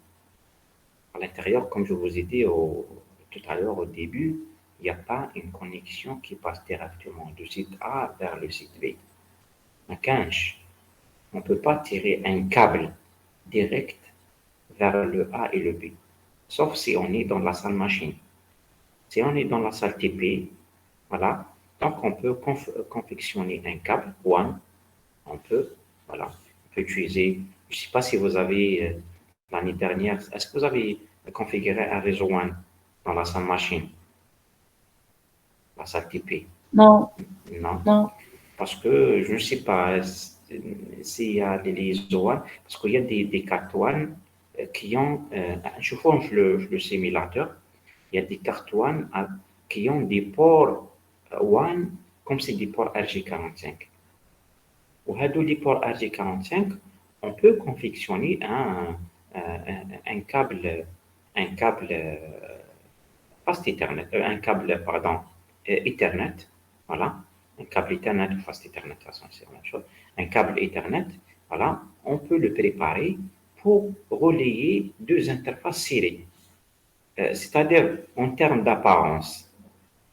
comme je vous ai dit tout à l'heure au début, il n'y a pas une connexion qui passe directement du site A vers le site B. Un canche. On ne peut pas tirer un câble direct vers le A et le B, sauf si on est dans la salle machine. Si on est dans la salle TP, voilà, donc on peut confectionner un câble WAN, on peut, voilà, on peut utiliser, je ne sais pas si vous avez, l'année dernière, est-ce que vous avez configuré un réseau WAN dans la salle machine, la salle TP? Non, Non, non. parce que je ne sais pas s'il y a des liaisons WAN, parce qu'il y a des cartes WAN qui ont, je change le simulateur, il y a des cartes WAN qui ont des ports WAN comme c'est des ports RJ45. Ou les ports RJ45, on peut confectionner un câble fast Ethernet, un câble, pardon, Ethernet, voilà, un câble Ethernet ou fast Ethernet, de toute façon, c'est la même chose. Un câble Ethernet, voilà, on peut le préparer pour relayer deux interfaces séries. C'est-à-dire, en termes d'apparence,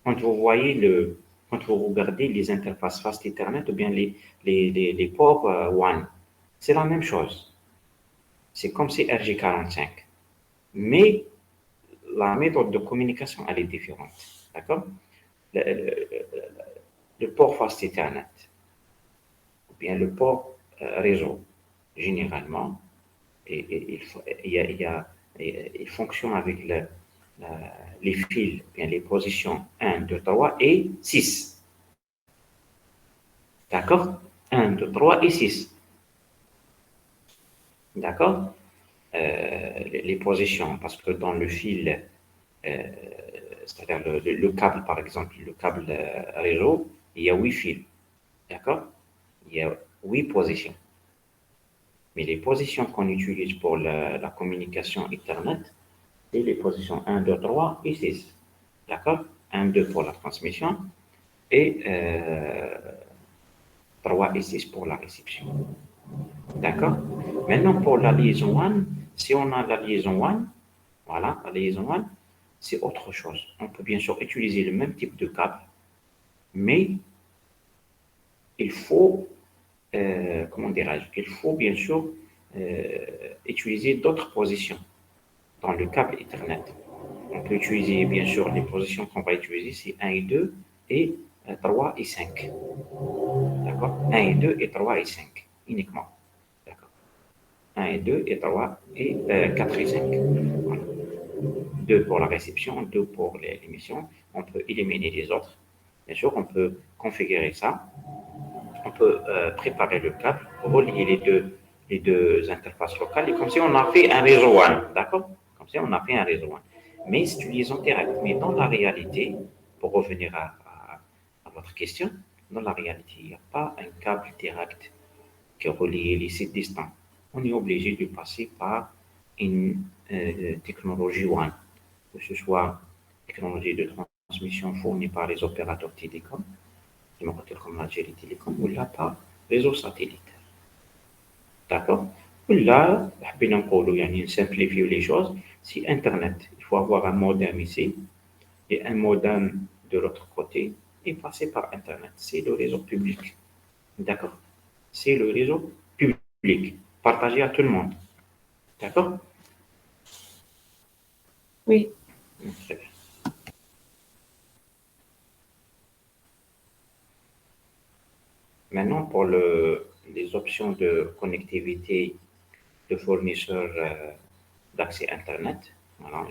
quand vous voyez quand vous regardez les interfaces fast Ethernet ou bien les ports WAN, c'est la même chose. C'est comme si RJ45. Mais la méthode de communication, elle est différente. D'accord? le, le port fast Ethernet, ou bien le port réseau, généralement, il fonctionne avec les fils, bien les positions 1, 2, 3 et 6. D'accord? 1, 2, 3 et 6. D'accord? Les positions, parce que dans le fil, c'est-à-dire le câble, par exemple, le câble réseau, il y a 8 fils. D'accord? Il y a 8 positions. Mais les positions qu'on utilise pour la communication Ethernet, c'est les positions 1, 2, 3 et 6. D'accord? 1, 2 pour la transmission et 3 et 6 pour la réception. D'accord? Maintenant, pour la liaison WAN, si on a la liaison WAN, voilà, la liaison WAN, c'est autre chose. On peut bien sûr utiliser le même type de câble, mais il faut, comment dirais-je, il faut bien sûr utiliser d'autres positions dans le câble Ethernet. On peut utiliser bien sûr les positions qu'on va utiliser, c'est 1 et 2 et 3 et 5. D'accord? 1 et 2 et 3 et 5 uniquement. D'accord? 1 et 2 et 3 et 4 et 5. Voilà. 2 pour la réception, 2 pour l'émission. On peut éliminer les autres. Bien sûr, on peut configurer ça. On peut préparer le câble, relier les deux interfaces locales, et comme si on a fait un réseau WAN. D'accord? Comme si on a fait un réseau WAN. Mais c'est une liaison directe. Mais dans la réalité, pour revenir à votre question, dans la réalité, il n'y a pas un câble direct qui relie les sites distants. On est obligé de passer par une technologie WAN, que ce soit technologie de transmission fournie par les opérateurs télécoms, comme l'Algérie Télécom, ou là par réseau satellitaire. D'accord? Là, حبينا نقولوا يعني simplifier les choses, c'est Internet. Il faut avoir un modem ici et un modem de l'autre côté et passer par Internet. C'est le réseau public. D'accord? C'est le réseau public, partagé à tout le monde. D'accord? Oui. Très bien. Maintenant, pour les options de connectivité de fournisseurs d'accès Internet, voilà,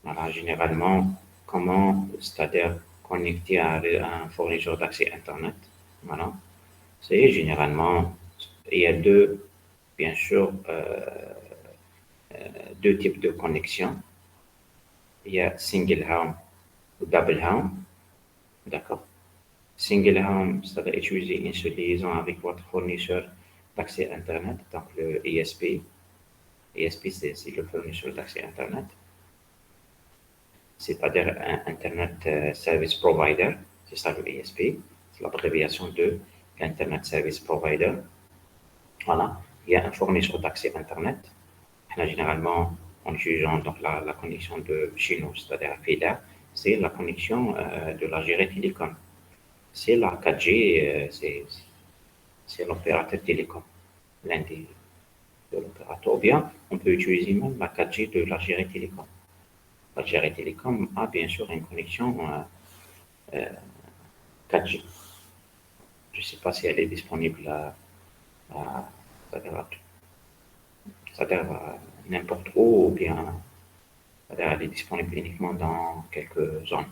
voilà, généralement, comment, c'est-à-dire connecter à un fournisseur d'accès Internet, voilà, c'est généralement, il y a bien sûr, deux types de connexions. Il y a single home ou double home, d'accord? Single home, c'est-à-dire utiliser une seule liaison avec votre fournisseur d'accès Internet, donc le ISP. ISP, c'est le fournisseur d'accès Internet. C'est-à-dire un Internet Service Provider, c'est ça le ISP, c'est l'abréviation de Internet Service Provider. Voilà, il y a un fournisseur d'accès Internet. Généralement, en utilisant donc la connexion de chez nous, c'est-à-dire FIDA, c'est la connexion de la Gérée Télécom. C'est la 4G, c'est l'opérateur télécom, l'un des de l'opérateur. Ou bien, on peut utiliser même la 4G de la Gérée Télécom. La Gérée Télécom a bien sûr une connexion 4G. Je ne sais pas si elle est disponible à, c'est-à-dire à n'importe où ou bien c'est-à-dire elle est disponible uniquement dans quelques zones.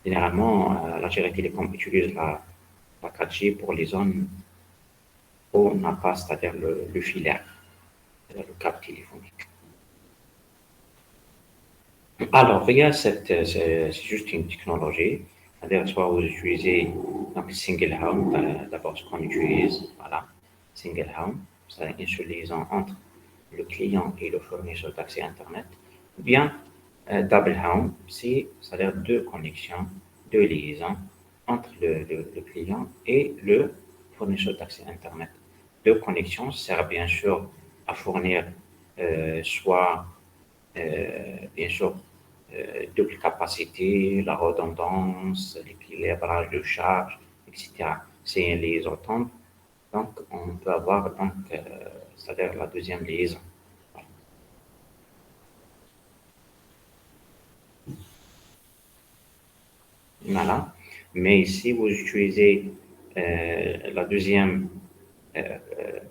Généralement, la Gérée Télécom utilise la 4G pour les zones où on n'a pas, c'est-à-dire le filaire, le câble téléphonique. Alors, il y a c'est juste une technologie, c'est-à-dire soit vous utilisez donc single home, d'abord ce qu'on utilise, voilà, single home, c'est-à-dire une seule liaison entre le client et le fournisseur d'accès Internet, ou bien double home, c'est-à-dire deux connexions, deux liaisons entre le client et le fournisseur d'accès Internet. Deux connexions servent bien sûr à fournir soit bien sûr double capacité, la redondance, l'équilibrage de charge, etc. C'est une liaison temple. Donc, on peut avoir donc, c'est-à-dire la deuxième liaison. Voilà. Mais si vous utilisez la deuxième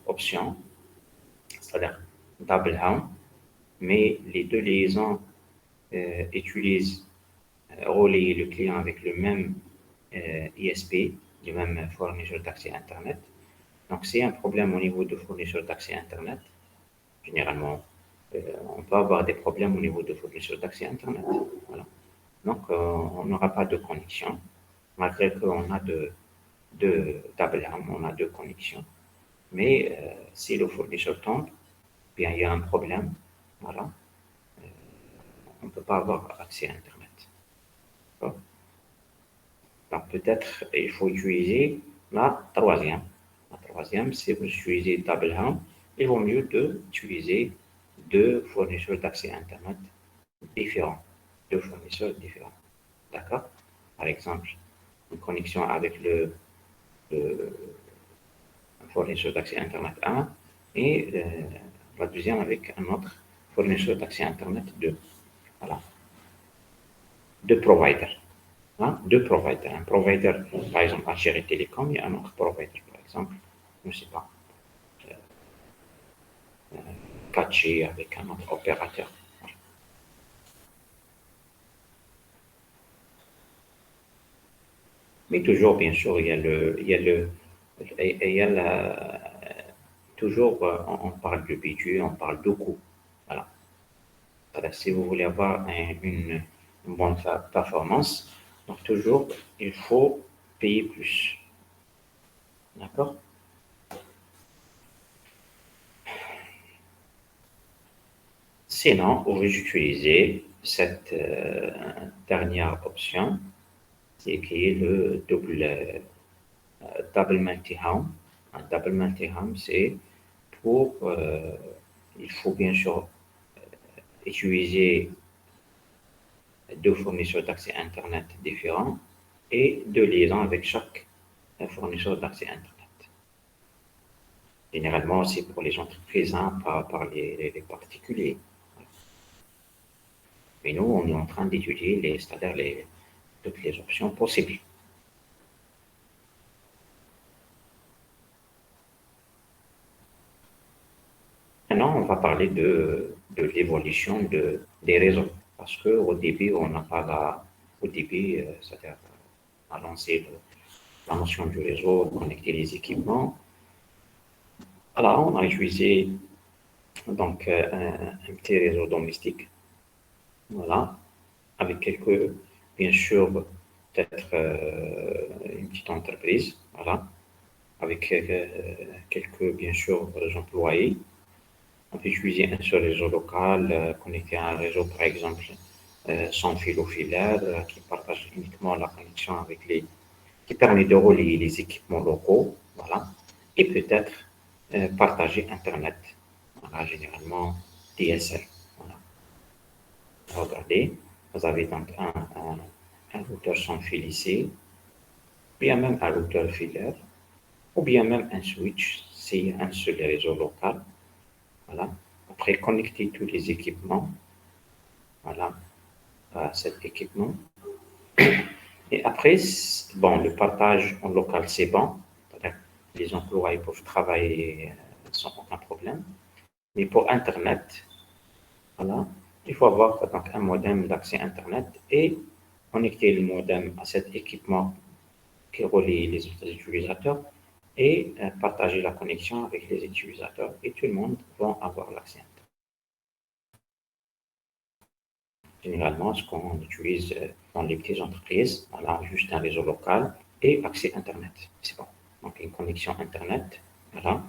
option, c'est-à-dire double home, mais les deux liaisons utilisent relayer le client avec le même ISP, le même fournisseur d'accès Internet. Donc, c'est un problème au niveau de fournisseur d'accès Internet. Généralement, on peut avoir des problèmes au niveau de fournisseur d'accès Internet. Voilà. Donc, on n'aura pas de connexion, malgré qu'on a de double home, on a deux connexions. Mais si le fournisseur tombe, bien, il y a un problème. Voilà. On ne peut pas avoir accès à Internet. D'accord. Donc, peut-être il faut utiliser la troisième. La troisième, si vous utilisez double home, il vaut mieux d'utiliser deux fournisseurs d'accès Internet différents. Deux fournisseurs différents. D'accord? Par exemple, une connexion avec le fournisseur d'accès Internet 1 et la deuxième avec un autre fournisseur d'accès Internet 2. Voilà. Deux providers. Hein? Deux providers. Un provider, par exemple, Algérie Télécom et un autre provider, par exemple, je ne sais pas, 4G avec un autre opérateur. Mais toujours, bien sûr, il y a toujours, on parle de budget, on parle de coût. Voilà. Alors, si vous voulez avoir une bonne performance, donc toujours, il faut payer plus. D'accord? Sinon, vous utilisez cette dernière option, c'est qui est le double multi-home. Un double multi-home, c'est pour, il faut bien sûr utiliser deux fournisseurs d'accès Internet différents et de liaison avec chaque fournisseur d'accès Internet. Généralement, c'est pour les entreprises, hein, pas par les particuliers. Mais nous, on est en train d'étudier c'est-à-dire toutes les options possibles. Maintenant, on va parler de l'évolution des réseaux. Parce qu'au début, on n'a pas au début, c'est-à-dire, on a lancé la notion du réseau, connecter les équipements. Alors, on a utilisé donc un petit réseau domestique, voilà, avec quelques, bien sûr, peut-être une petite entreprise, voilà, avec quelques, bien sûr, employés. On peut utiliser un seul réseau local, connecté à un réseau, par exemple, sans fil ou filaire, qui partage uniquement la connexion avec qui permet de relier les équipements locaux, voilà, et peut-être partager Internet, voilà, généralement DSL, voilà. Regardez, vous avez donc un routeur sans fil ici, bien même un routeur filaire, ou bien même un switch, c'est un seul réseau local, voilà. Après, connecter tous les équipements, voilà, à cet équipement. Et après, bon, le partage en local, c'est bon. Les employés peuvent travailler sans aucun problème. Mais pour Internet, voilà, il faut avoir donc, un modem d'accès Internet et connecter le modem à cet équipement qui relie les autres utilisateurs et partager la connexion avec les utilisateurs et tout le monde va avoir l'accès Internet. Généralement, ce qu'on utilise dans les petites entreprises, voilà, juste un réseau local et accès Internet. C'est bon. Donc, une connexion Internet, voilà.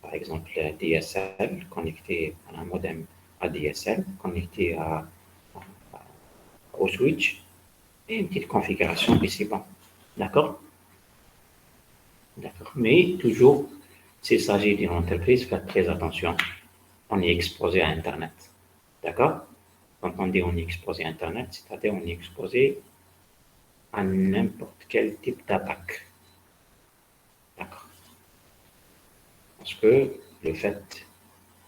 Par exemple, DSL connecté à un modem ADSL, connecté au switch et une petite configuration et c'est bon. D'accord? D'accord. Mais toujours, s'il s'agit d'une entreprise, faites très attention. On est exposé à Internet. D'accord? Quand on dit on est exposé à Internet, c'est-à-dire on est exposé à n'importe quel type d'attaque. D'accord. Parce que le fait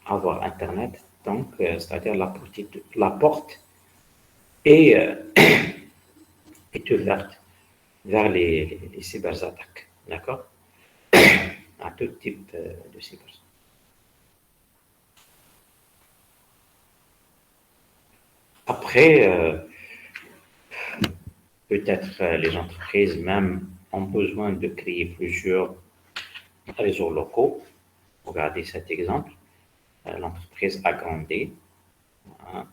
d'avoir Internet, donc, c'est-à-dire la porte est, est ouverte vers les cyberattaques. D'accord? À tout type de cyberattaques. Après, peut-être les entreprises même ont besoin de créer plusieurs réseaux locaux. Regardez cet exemple. L'entreprise a grandi. Hein.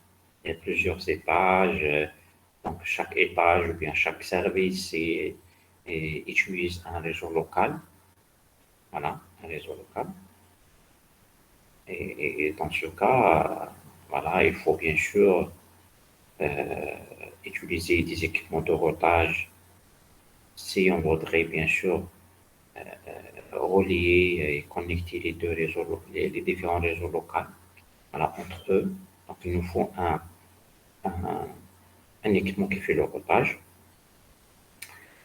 Il y a plusieurs étages. Donc, chaque étage ou bien chaque service utilise un réseau local. Voilà, un réseau local. Et dans ce cas, voilà, il faut bien sûr utiliser des équipements de routage si on voudrait bien sûr relier et connecter les deux réseaux, les différents réseaux locaux, voilà, entre eux. Donc, il nous faut un, un équipement qui fait le routage.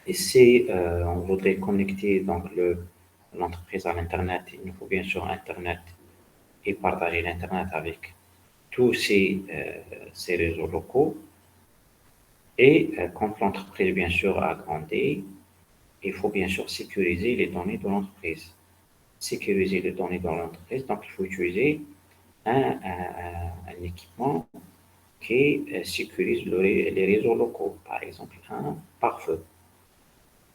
Et si on voudrait connecter donc l'entreprise à l'Internet, il nous faut bien sûr Internet et partager l'Internet avec tous ces réseaux locaux. Et quand l'entreprise, bien sûr, a grandi, il faut bien sûr sécuriser les données de l'entreprise. Sécuriser les données de l'entreprise, donc il faut utiliser un équipement qui sécurise les réseaux locaux. Par exemple, un pare-feu.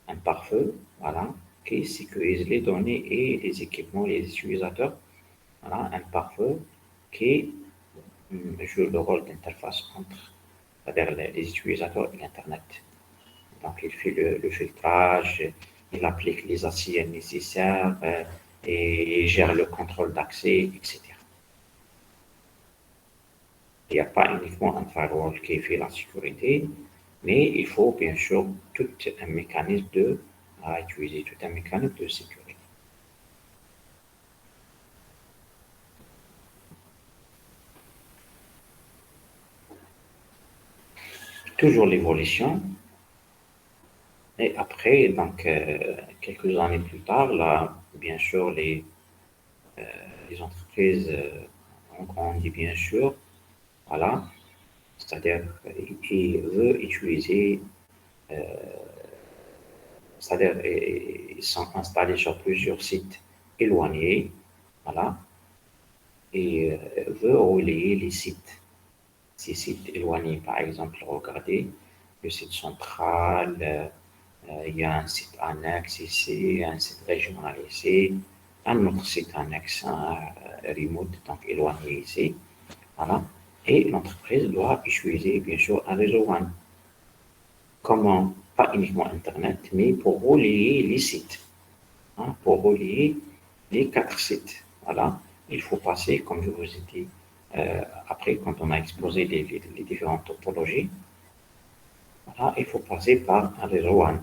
Un pare-feu, voilà, qui sécurise les données et les équipements, les utilisateurs. Voilà, un pare-feu qui joue le rôle d'interface entre c'est-à-dire les utilisateurs et l'Internet. Donc, il fait le filtrage, il applique les ACL nécessaires et il gère le contrôle d'accès, etc. Il n'y a pas uniquement un firewall qui fait la sécurité, mais il faut bien sûr tout un mécanisme à utiliser, tout un mécanisme de sécurité. toujours l'évolution. Et après, donc, quelques années plus tard, là, bien sûr, les entreprises ont grandi, bien sûr, voilà, c'est-à-dire qu'ils veulent utiliser, c'est-à-dire ils sont installés sur plusieurs sites éloignés, voilà, et veulent relayer les sites, ces sites éloignés. Par exemple, regardez le site central, il y a un site annexe ici, un site régional ici, un autre site annexe, un remote, donc éloigné ici. Voilà. Et l'entreprise doit utiliser, bien sûr, un réseau WAN. Comment? Pas uniquement Internet, mais pour relier les sites, hein, pour relier les 4 sites. Voilà. Il faut passer, comme je vous ai dit, après, quand on a exposé les différentes topologies, voilà, il faut passer par un réseau WAN.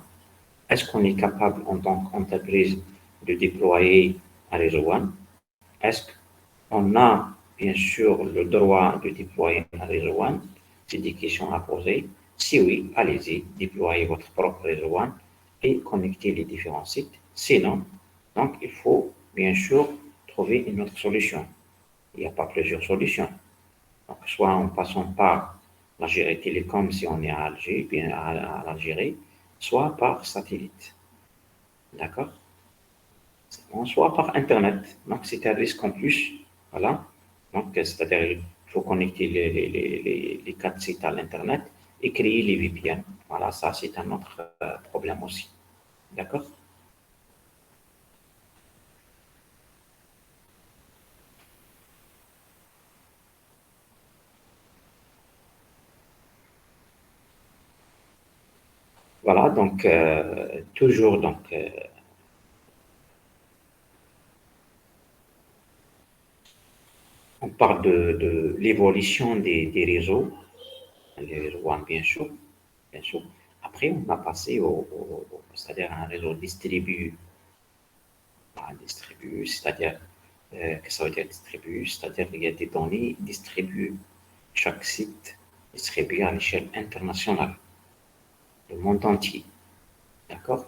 Est-ce qu'on est capable en tant qu'entreprise de déployer un réseau WAN? Est-ce qu'on a bien sûr le droit de déployer un réseau WAN? C'est des questions à poser. Si oui, allez-y, déployez votre propre réseau WAN et connectez les différents sites. Sinon, donc il faut bien sûr trouver une autre solution. Il n'y a pas plusieurs solutions. Donc, soit en passant par l'Algérie Télécom si on est à Alger, bien à l'Algérie, soit par satellite. D'accord? Soit par Internet. Donc, c'est un risque en plus. Voilà. Donc, c'est-à-dire, il faut connecter les 4 sites à l'Internet et créer les VPN. Voilà, ça, c'est un autre problème aussi. D'accord? Voilà, donc, toujours, donc, on parle de l'évolution des réseaux, les réseaux WAN, bien sûr, bien sûr. Après, on a passé c'est-à-dire un réseau distribué, c'est-à-dire, que ça veut dire distribué, c'est-à-dire qu'il y a des données distribuées. Chaque site distribué à l'échelle internationale, le monde entier. D'accord?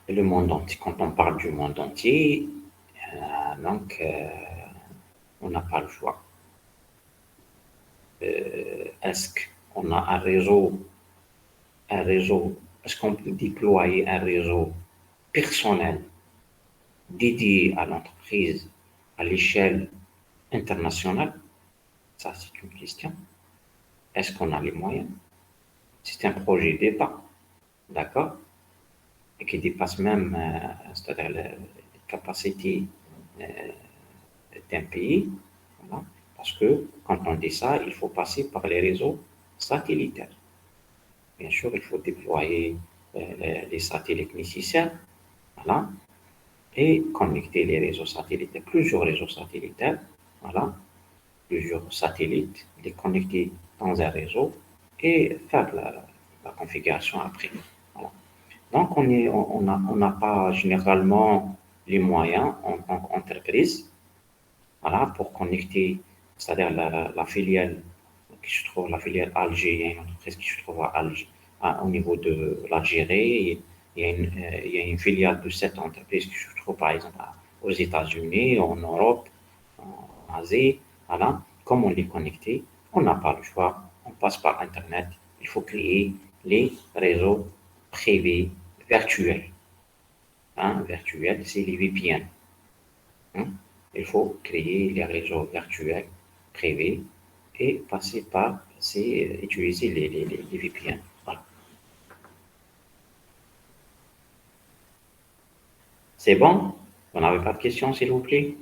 Et le monde entier, quand on parle du monde entier, donc, on n'a pas le choix. Est-ce qu'on a un réseau, est-ce qu'on peut déployer un réseau personnel dédié à l'entreprise à l'échelle internationale? Ça, c'est une question. Est-ce qu'on a les moyens? C'est un projet d'État, d'accord? Et qui dépasse même, c'est-à-dire les capacités euh, d'un pays. Voilà. Parce que quand on dit ça, il faut passer par les réseaux satellitaires. Bien sûr, il faut déployer les satellites nécessaires, voilà, et connecter les réseaux satellitaires, plusieurs réseaux satellitaires, voilà, plusieurs satellites, les connecter dans un réseau et faire la configuration après. Voilà. Donc, on n'a pas généralement les moyens en tant qu'entreprise, voilà, pour connecter, c'est-à-dire la filiale qui se trouve, la filiale Alger, il y a une entreprise qui se trouve à Alger, au niveau de l'Algérie, il y a une filiale de cette entreprise qui se trouve par exemple aux États-Unis, en Europe, en Asie, voilà. Comme on est connecté, on n'a pas le choix, on passe par Internet, il faut créer les réseaux privés virtuels. Hein, virtuels, c'est les VPN. Hein. Il faut créer les réseaux virtuels privés et passer par, c'est utiliser les VPN. Voilà. C'est bon? Vous n'avez pas de questions, s'il vous plaît?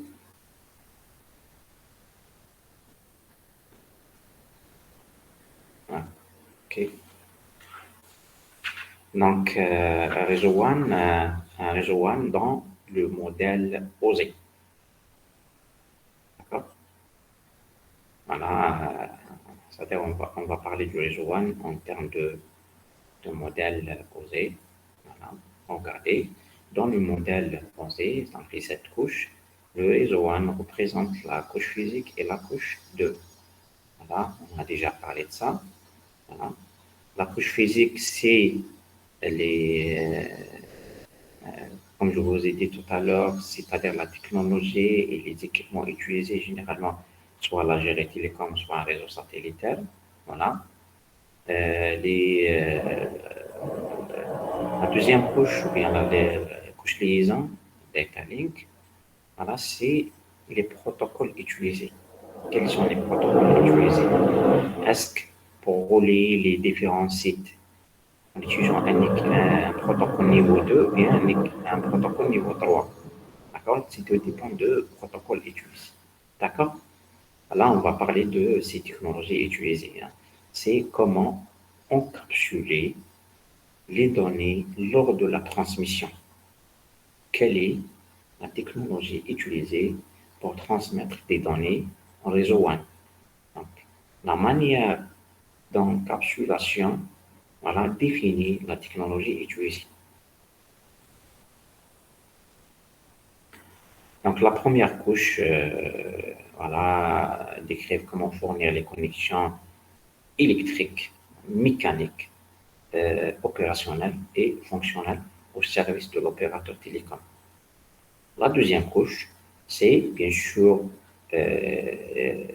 Ah, ok. Donc, un réseau WAN dans le modèle OSI. D'accord? Voilà. C'est-à-dire, on va parler du réseau WAN en termes de modèle OSI. Voilà. Regardez, dans le modèle OSI, donc les 7 couches, le réseau WAN représente la couche physique et la couche 2. Voilà, on a déjà parlé de ça. Voilà. La couche physique, c'est les, comme je vous ai dit tout à l'heure, c'est-à-dire la technologie et les équipements utilisés généralement, soit la gérée télécom, soit un réseau satellitaire. Voilà. Les, la deuxième couche, ou bien la couche liaison, data link, voilà, c'est les protocoles utilisés. Quels sont les protocoles utilisés? Est-ce que pour relier les différents sites, en utilisant un protocole niveau 2 ou bien un protocole niveau 3? D'accord? Ça dépend de protocole utilisé. D'accord? Là, on va parler de ces technologies utilisées, hein. C'est comment encapsuler les données lors de la transmission. Quelle est la technologie utilisée pour transmettre des données en réseau WAN? Donc, la manière d'encapsulation, voilà, définit la technologie utilisée. Donc, la première couche, voilà, décrit comment fournir les connexions électriques, mécaniques, opérationnelles et fonctionnelles au service de l'opérateur télécom. La deuxième couche, c'est bien sûr, euh,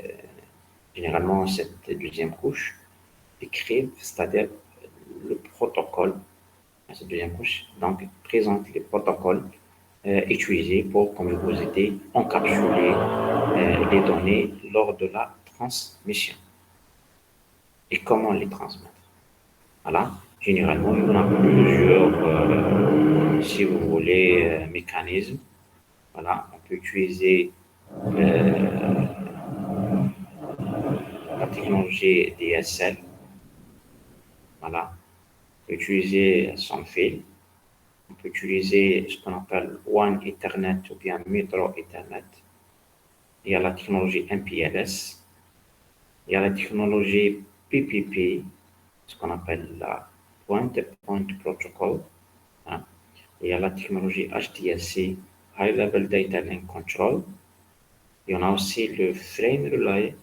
généralement, cette deuxième couche décrit, c'est-à-dire le protocole, cette deuxième couche, donc présente les protocoles utilisés pour, comme je vous ai dit, encapsuler les données lors de la transmission. Et comment les transmettre? Voilà. Généralement, il y en a plusieurs, si vous voulez, mécanismes. Voilà. On peut utiliser la technologie DSL. Voilà. On peut utiliser sans fil. On peut utiliser ce qu'on appelle One Ethernet ou bien Metro Ethernet. Il y a la technologie MPLS. Il y a la technologie PPP, ce qu'on appelle la Point-to-Point Protocol, hein. Il y a la technologie HDSC, High Level Data Link Control. Il y en a aussi le Frame Relay,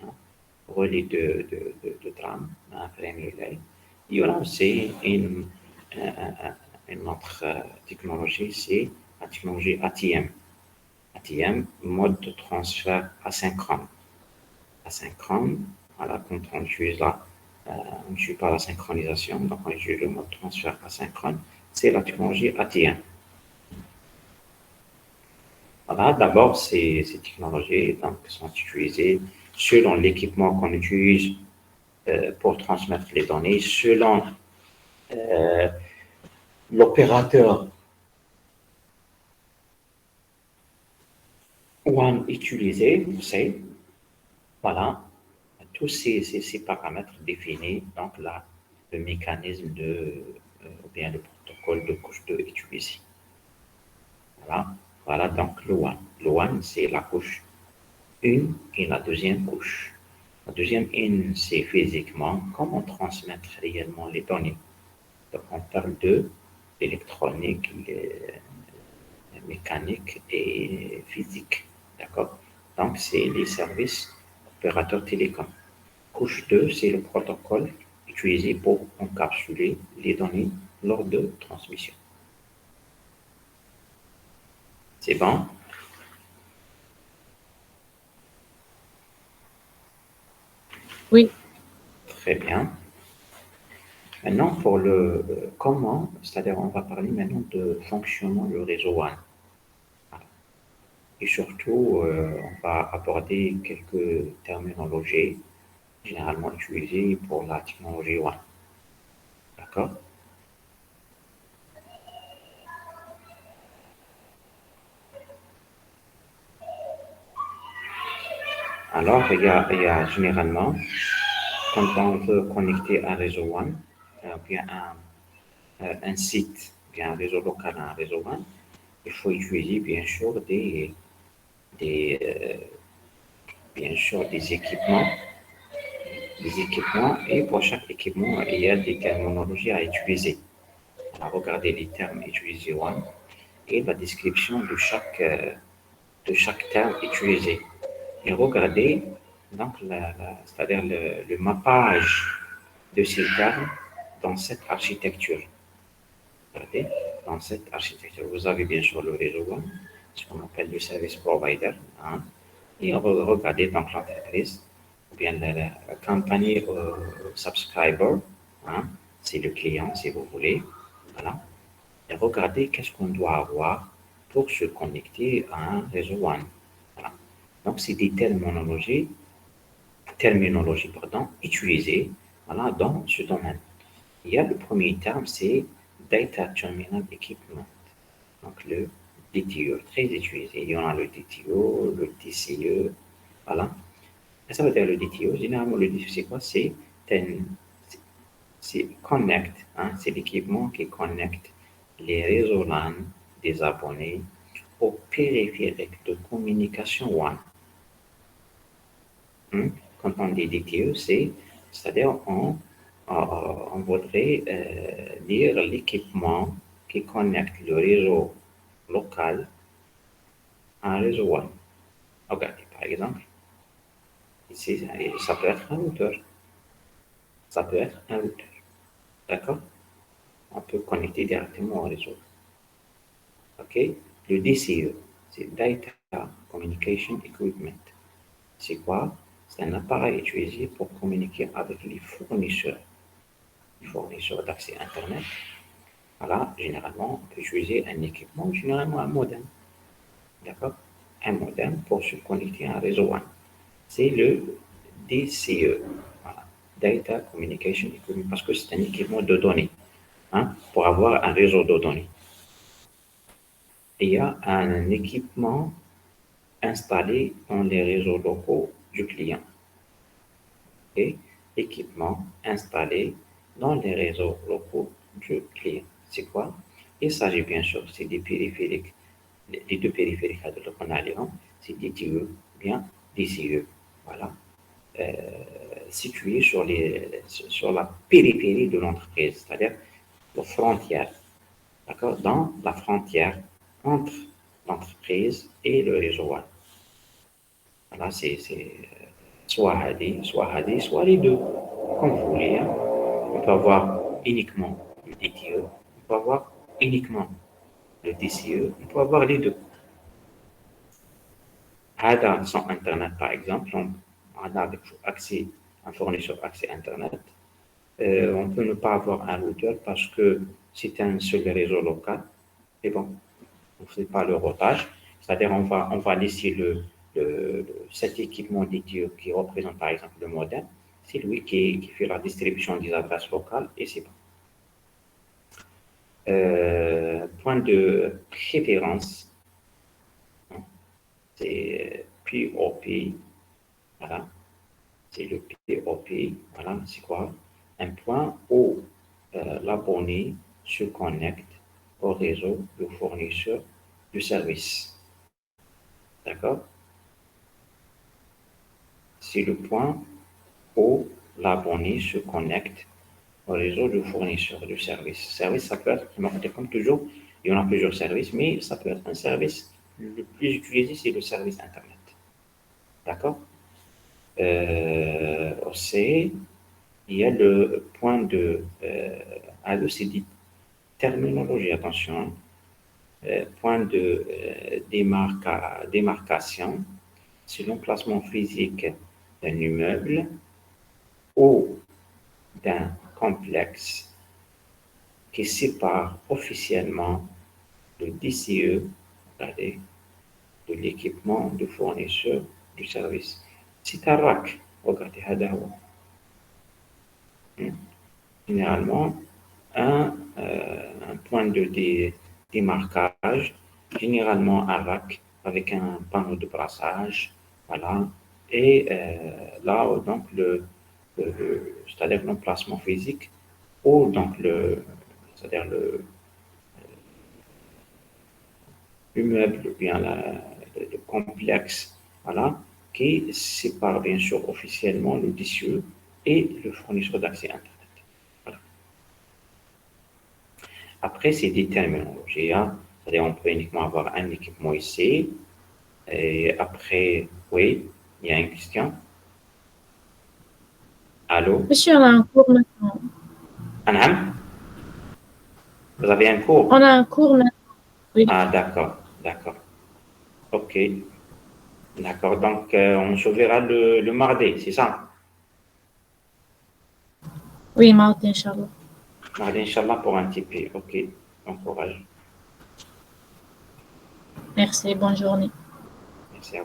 hein, relais de trame, un Frame Relay. Il y en a aussi une autre technologie, c'est la technologie ATM. ATM, mode de transfert asynchrone. Asynchrone, voilà, quand on utilise on n'utilise pas la synchronisation, donc on utilise le mode de transfert asynchrone, c'est la technologie ATM. Voilà, d'abord, ces technologies donc, sont utilisées selon l'équipement qu'on utilise pour transmettre les données, selon euh, l'opérateur WAN utilisé, c'est, voilà, tous ces paramètres définissent donc là, le mécanisme ou bien le protocole de couche 2 utilisé. Voilà, voilà donc le WAN. Le WAN, c'est la couche 1 et la deuxième couche. La deuxième 1, c'est physiquement comment transmettre réellement les données. Donc, on parle de l'électronique, mécanique et physique. D'accord? Donc, c'est les services opérateurs télécoms. Couche 2, c'est le protocole utilisé pour encapsuler les données lors de transmission. C'est bon? Oui. Très bien. Maintenant, pour le comment, c'est-à-dire on va parler maintenant de fonctionnement du réseau WAN. Et surtout, on va aborder quelques terminologies généralement utilisées pour la technologie WAN. D'accord? Alors, il y a généralement, quand on veut connecter un réseau WAN, bien un site, bien un réseau local à un réseau WAN, il faut utiliser bien sûr des, euh, bien sûr des équipements, et pour chaque équipement, il y a des terminologies à utiliser. On va regarder les termes utilisés WAN et la description de chaque terme utilisé. Et regarder donc c'est-à-dire le mappage de ces termes dans cette architecture. Regardez, dans cette architecture, vous avez bien sûr le réseau WAN, ce qu'on appelle le service provider, hein, et regardez donc l'entreprise, ou bien la compagnie subscriber, hein, c'est le client si vous voulez, voilà. Et regardez qu'est-ce qu'on doit avoir pour se connecter à un réseau WAN. Voilà. Donc, c'est des terminologies utilisées, voilà, dans ce domaine. Il y a le premier terme, c'est Data Terminal Equipment, donc le DTE, très utilisé. Il y en a le DTO, le DCE, voilà. Et ça veut dire le DTO, généralement le DTO, c'est quoi? C'est connect, hein, c'est l'équipement qui connecte les réseaux LAN des abonnés au périphérique de communication WAN. Quand on dit DTE, c'est-à-dire on voudrait dire l'équipement qui connecte le réseau local à un réseau WAN. Regardez, par exemple, ici, ça peut être un routeur. Ça peut être un routeur. D'accord? On peut connecter directement au réseau. OK? Le DCE, c'est Data Communication Equipment. C'est quoi? C'est un appareil utilisé pour communiquer avec les fournisseurs d'accès Internet. Voilà, généralement, on peut utiliser un équipement, généralement un modem. D'accord? Un modem pour se connecter à un réseau WAN. C'est le DCE. Voilà. Data Communication Equipment, parce que c'est un équipement de données, hein, pour avoir un réseau de données. Il y a un équipement installé dans les réseaux locaux du client. Et équipement installé dans les réseaux locaux du client. C'est quoi? Il s'agit bien sûr, c'est des périphériques, les deux périphériques qu'on a là, c'est des TE, bien des CE, voilà, situés sur la périphérie de l'entreprise, c'est-à-dire aux frontières, d'accord, dans la frontière entre l'entreprise et le réseau WAN. Voilà, c'est soit HD, soit les deux, comme vous voulez. Hein. On peut avoir uniquement le DTE, on peut avoir uniquement le DCE, on peut avoir les deux. ADA sans Internet, par exemple, ADA avec accès, un fournisseur accès Internet, on peut ne pas avoir un routeur parce que c'est un seul réseau local. Et bon, on ne fait pas le routage, c'est-à-dire on va laisser cet équipement DTE qui représente par exemple le modem, c'est lui qui fait la distribution des adresses locales et c'est bon. Point de préférence, c'est POP, voilà, c'est le POP, voilà, c'est quoi? Un point où l'abonné se connecte au réseau du fournisseur du service. D'accord? C'est le point où l'abonné se connecte au réseau du fournisseur du service. Service, ça peut être, comme toujours, il y en a plusieurs services, mais ça peut être un service. Le plus utilisé, c'est le service Internet. D'accord? Aussi, il y a le point de... c'est dit terminologie, attention. Point de démarcation, c'est l'emplacement physique d'un immeuble ou d'un complexe qui sépare officiellement le DCE, regardez, de l'équipement du fournisseur du service. C'est un rack, regardez, généralement un point de démarquage, généralement un rack avec un panneau de brassage, voilà, et là donc c'est-à-dire l'emplacement physique ou donc c'est-à-dire l'immeuble ou bien le complexe, voilà, qui sépare bien sûr officiellement le DCE et le fournisseur d'accès Internet. Voilà. Après, c'est des terminologies. Hein. C'est-à-dire, on peut uniquement avoir un équipement ici. Et après, oui, il y a une question. Allô? Monsieur, on a un cours maintenant. Anham? Vous avez un cours? On a un cours maintenant. Oui, Ah, d'accord, d'accord. Ok, d'accord. Donc, on se verra le mardi, c'est ça? oui, mardi, Inch'Allah. Mardi, Inch'Allah, pour un TP. Ok, bon courage. Merci, bonne journée. Merci à vous.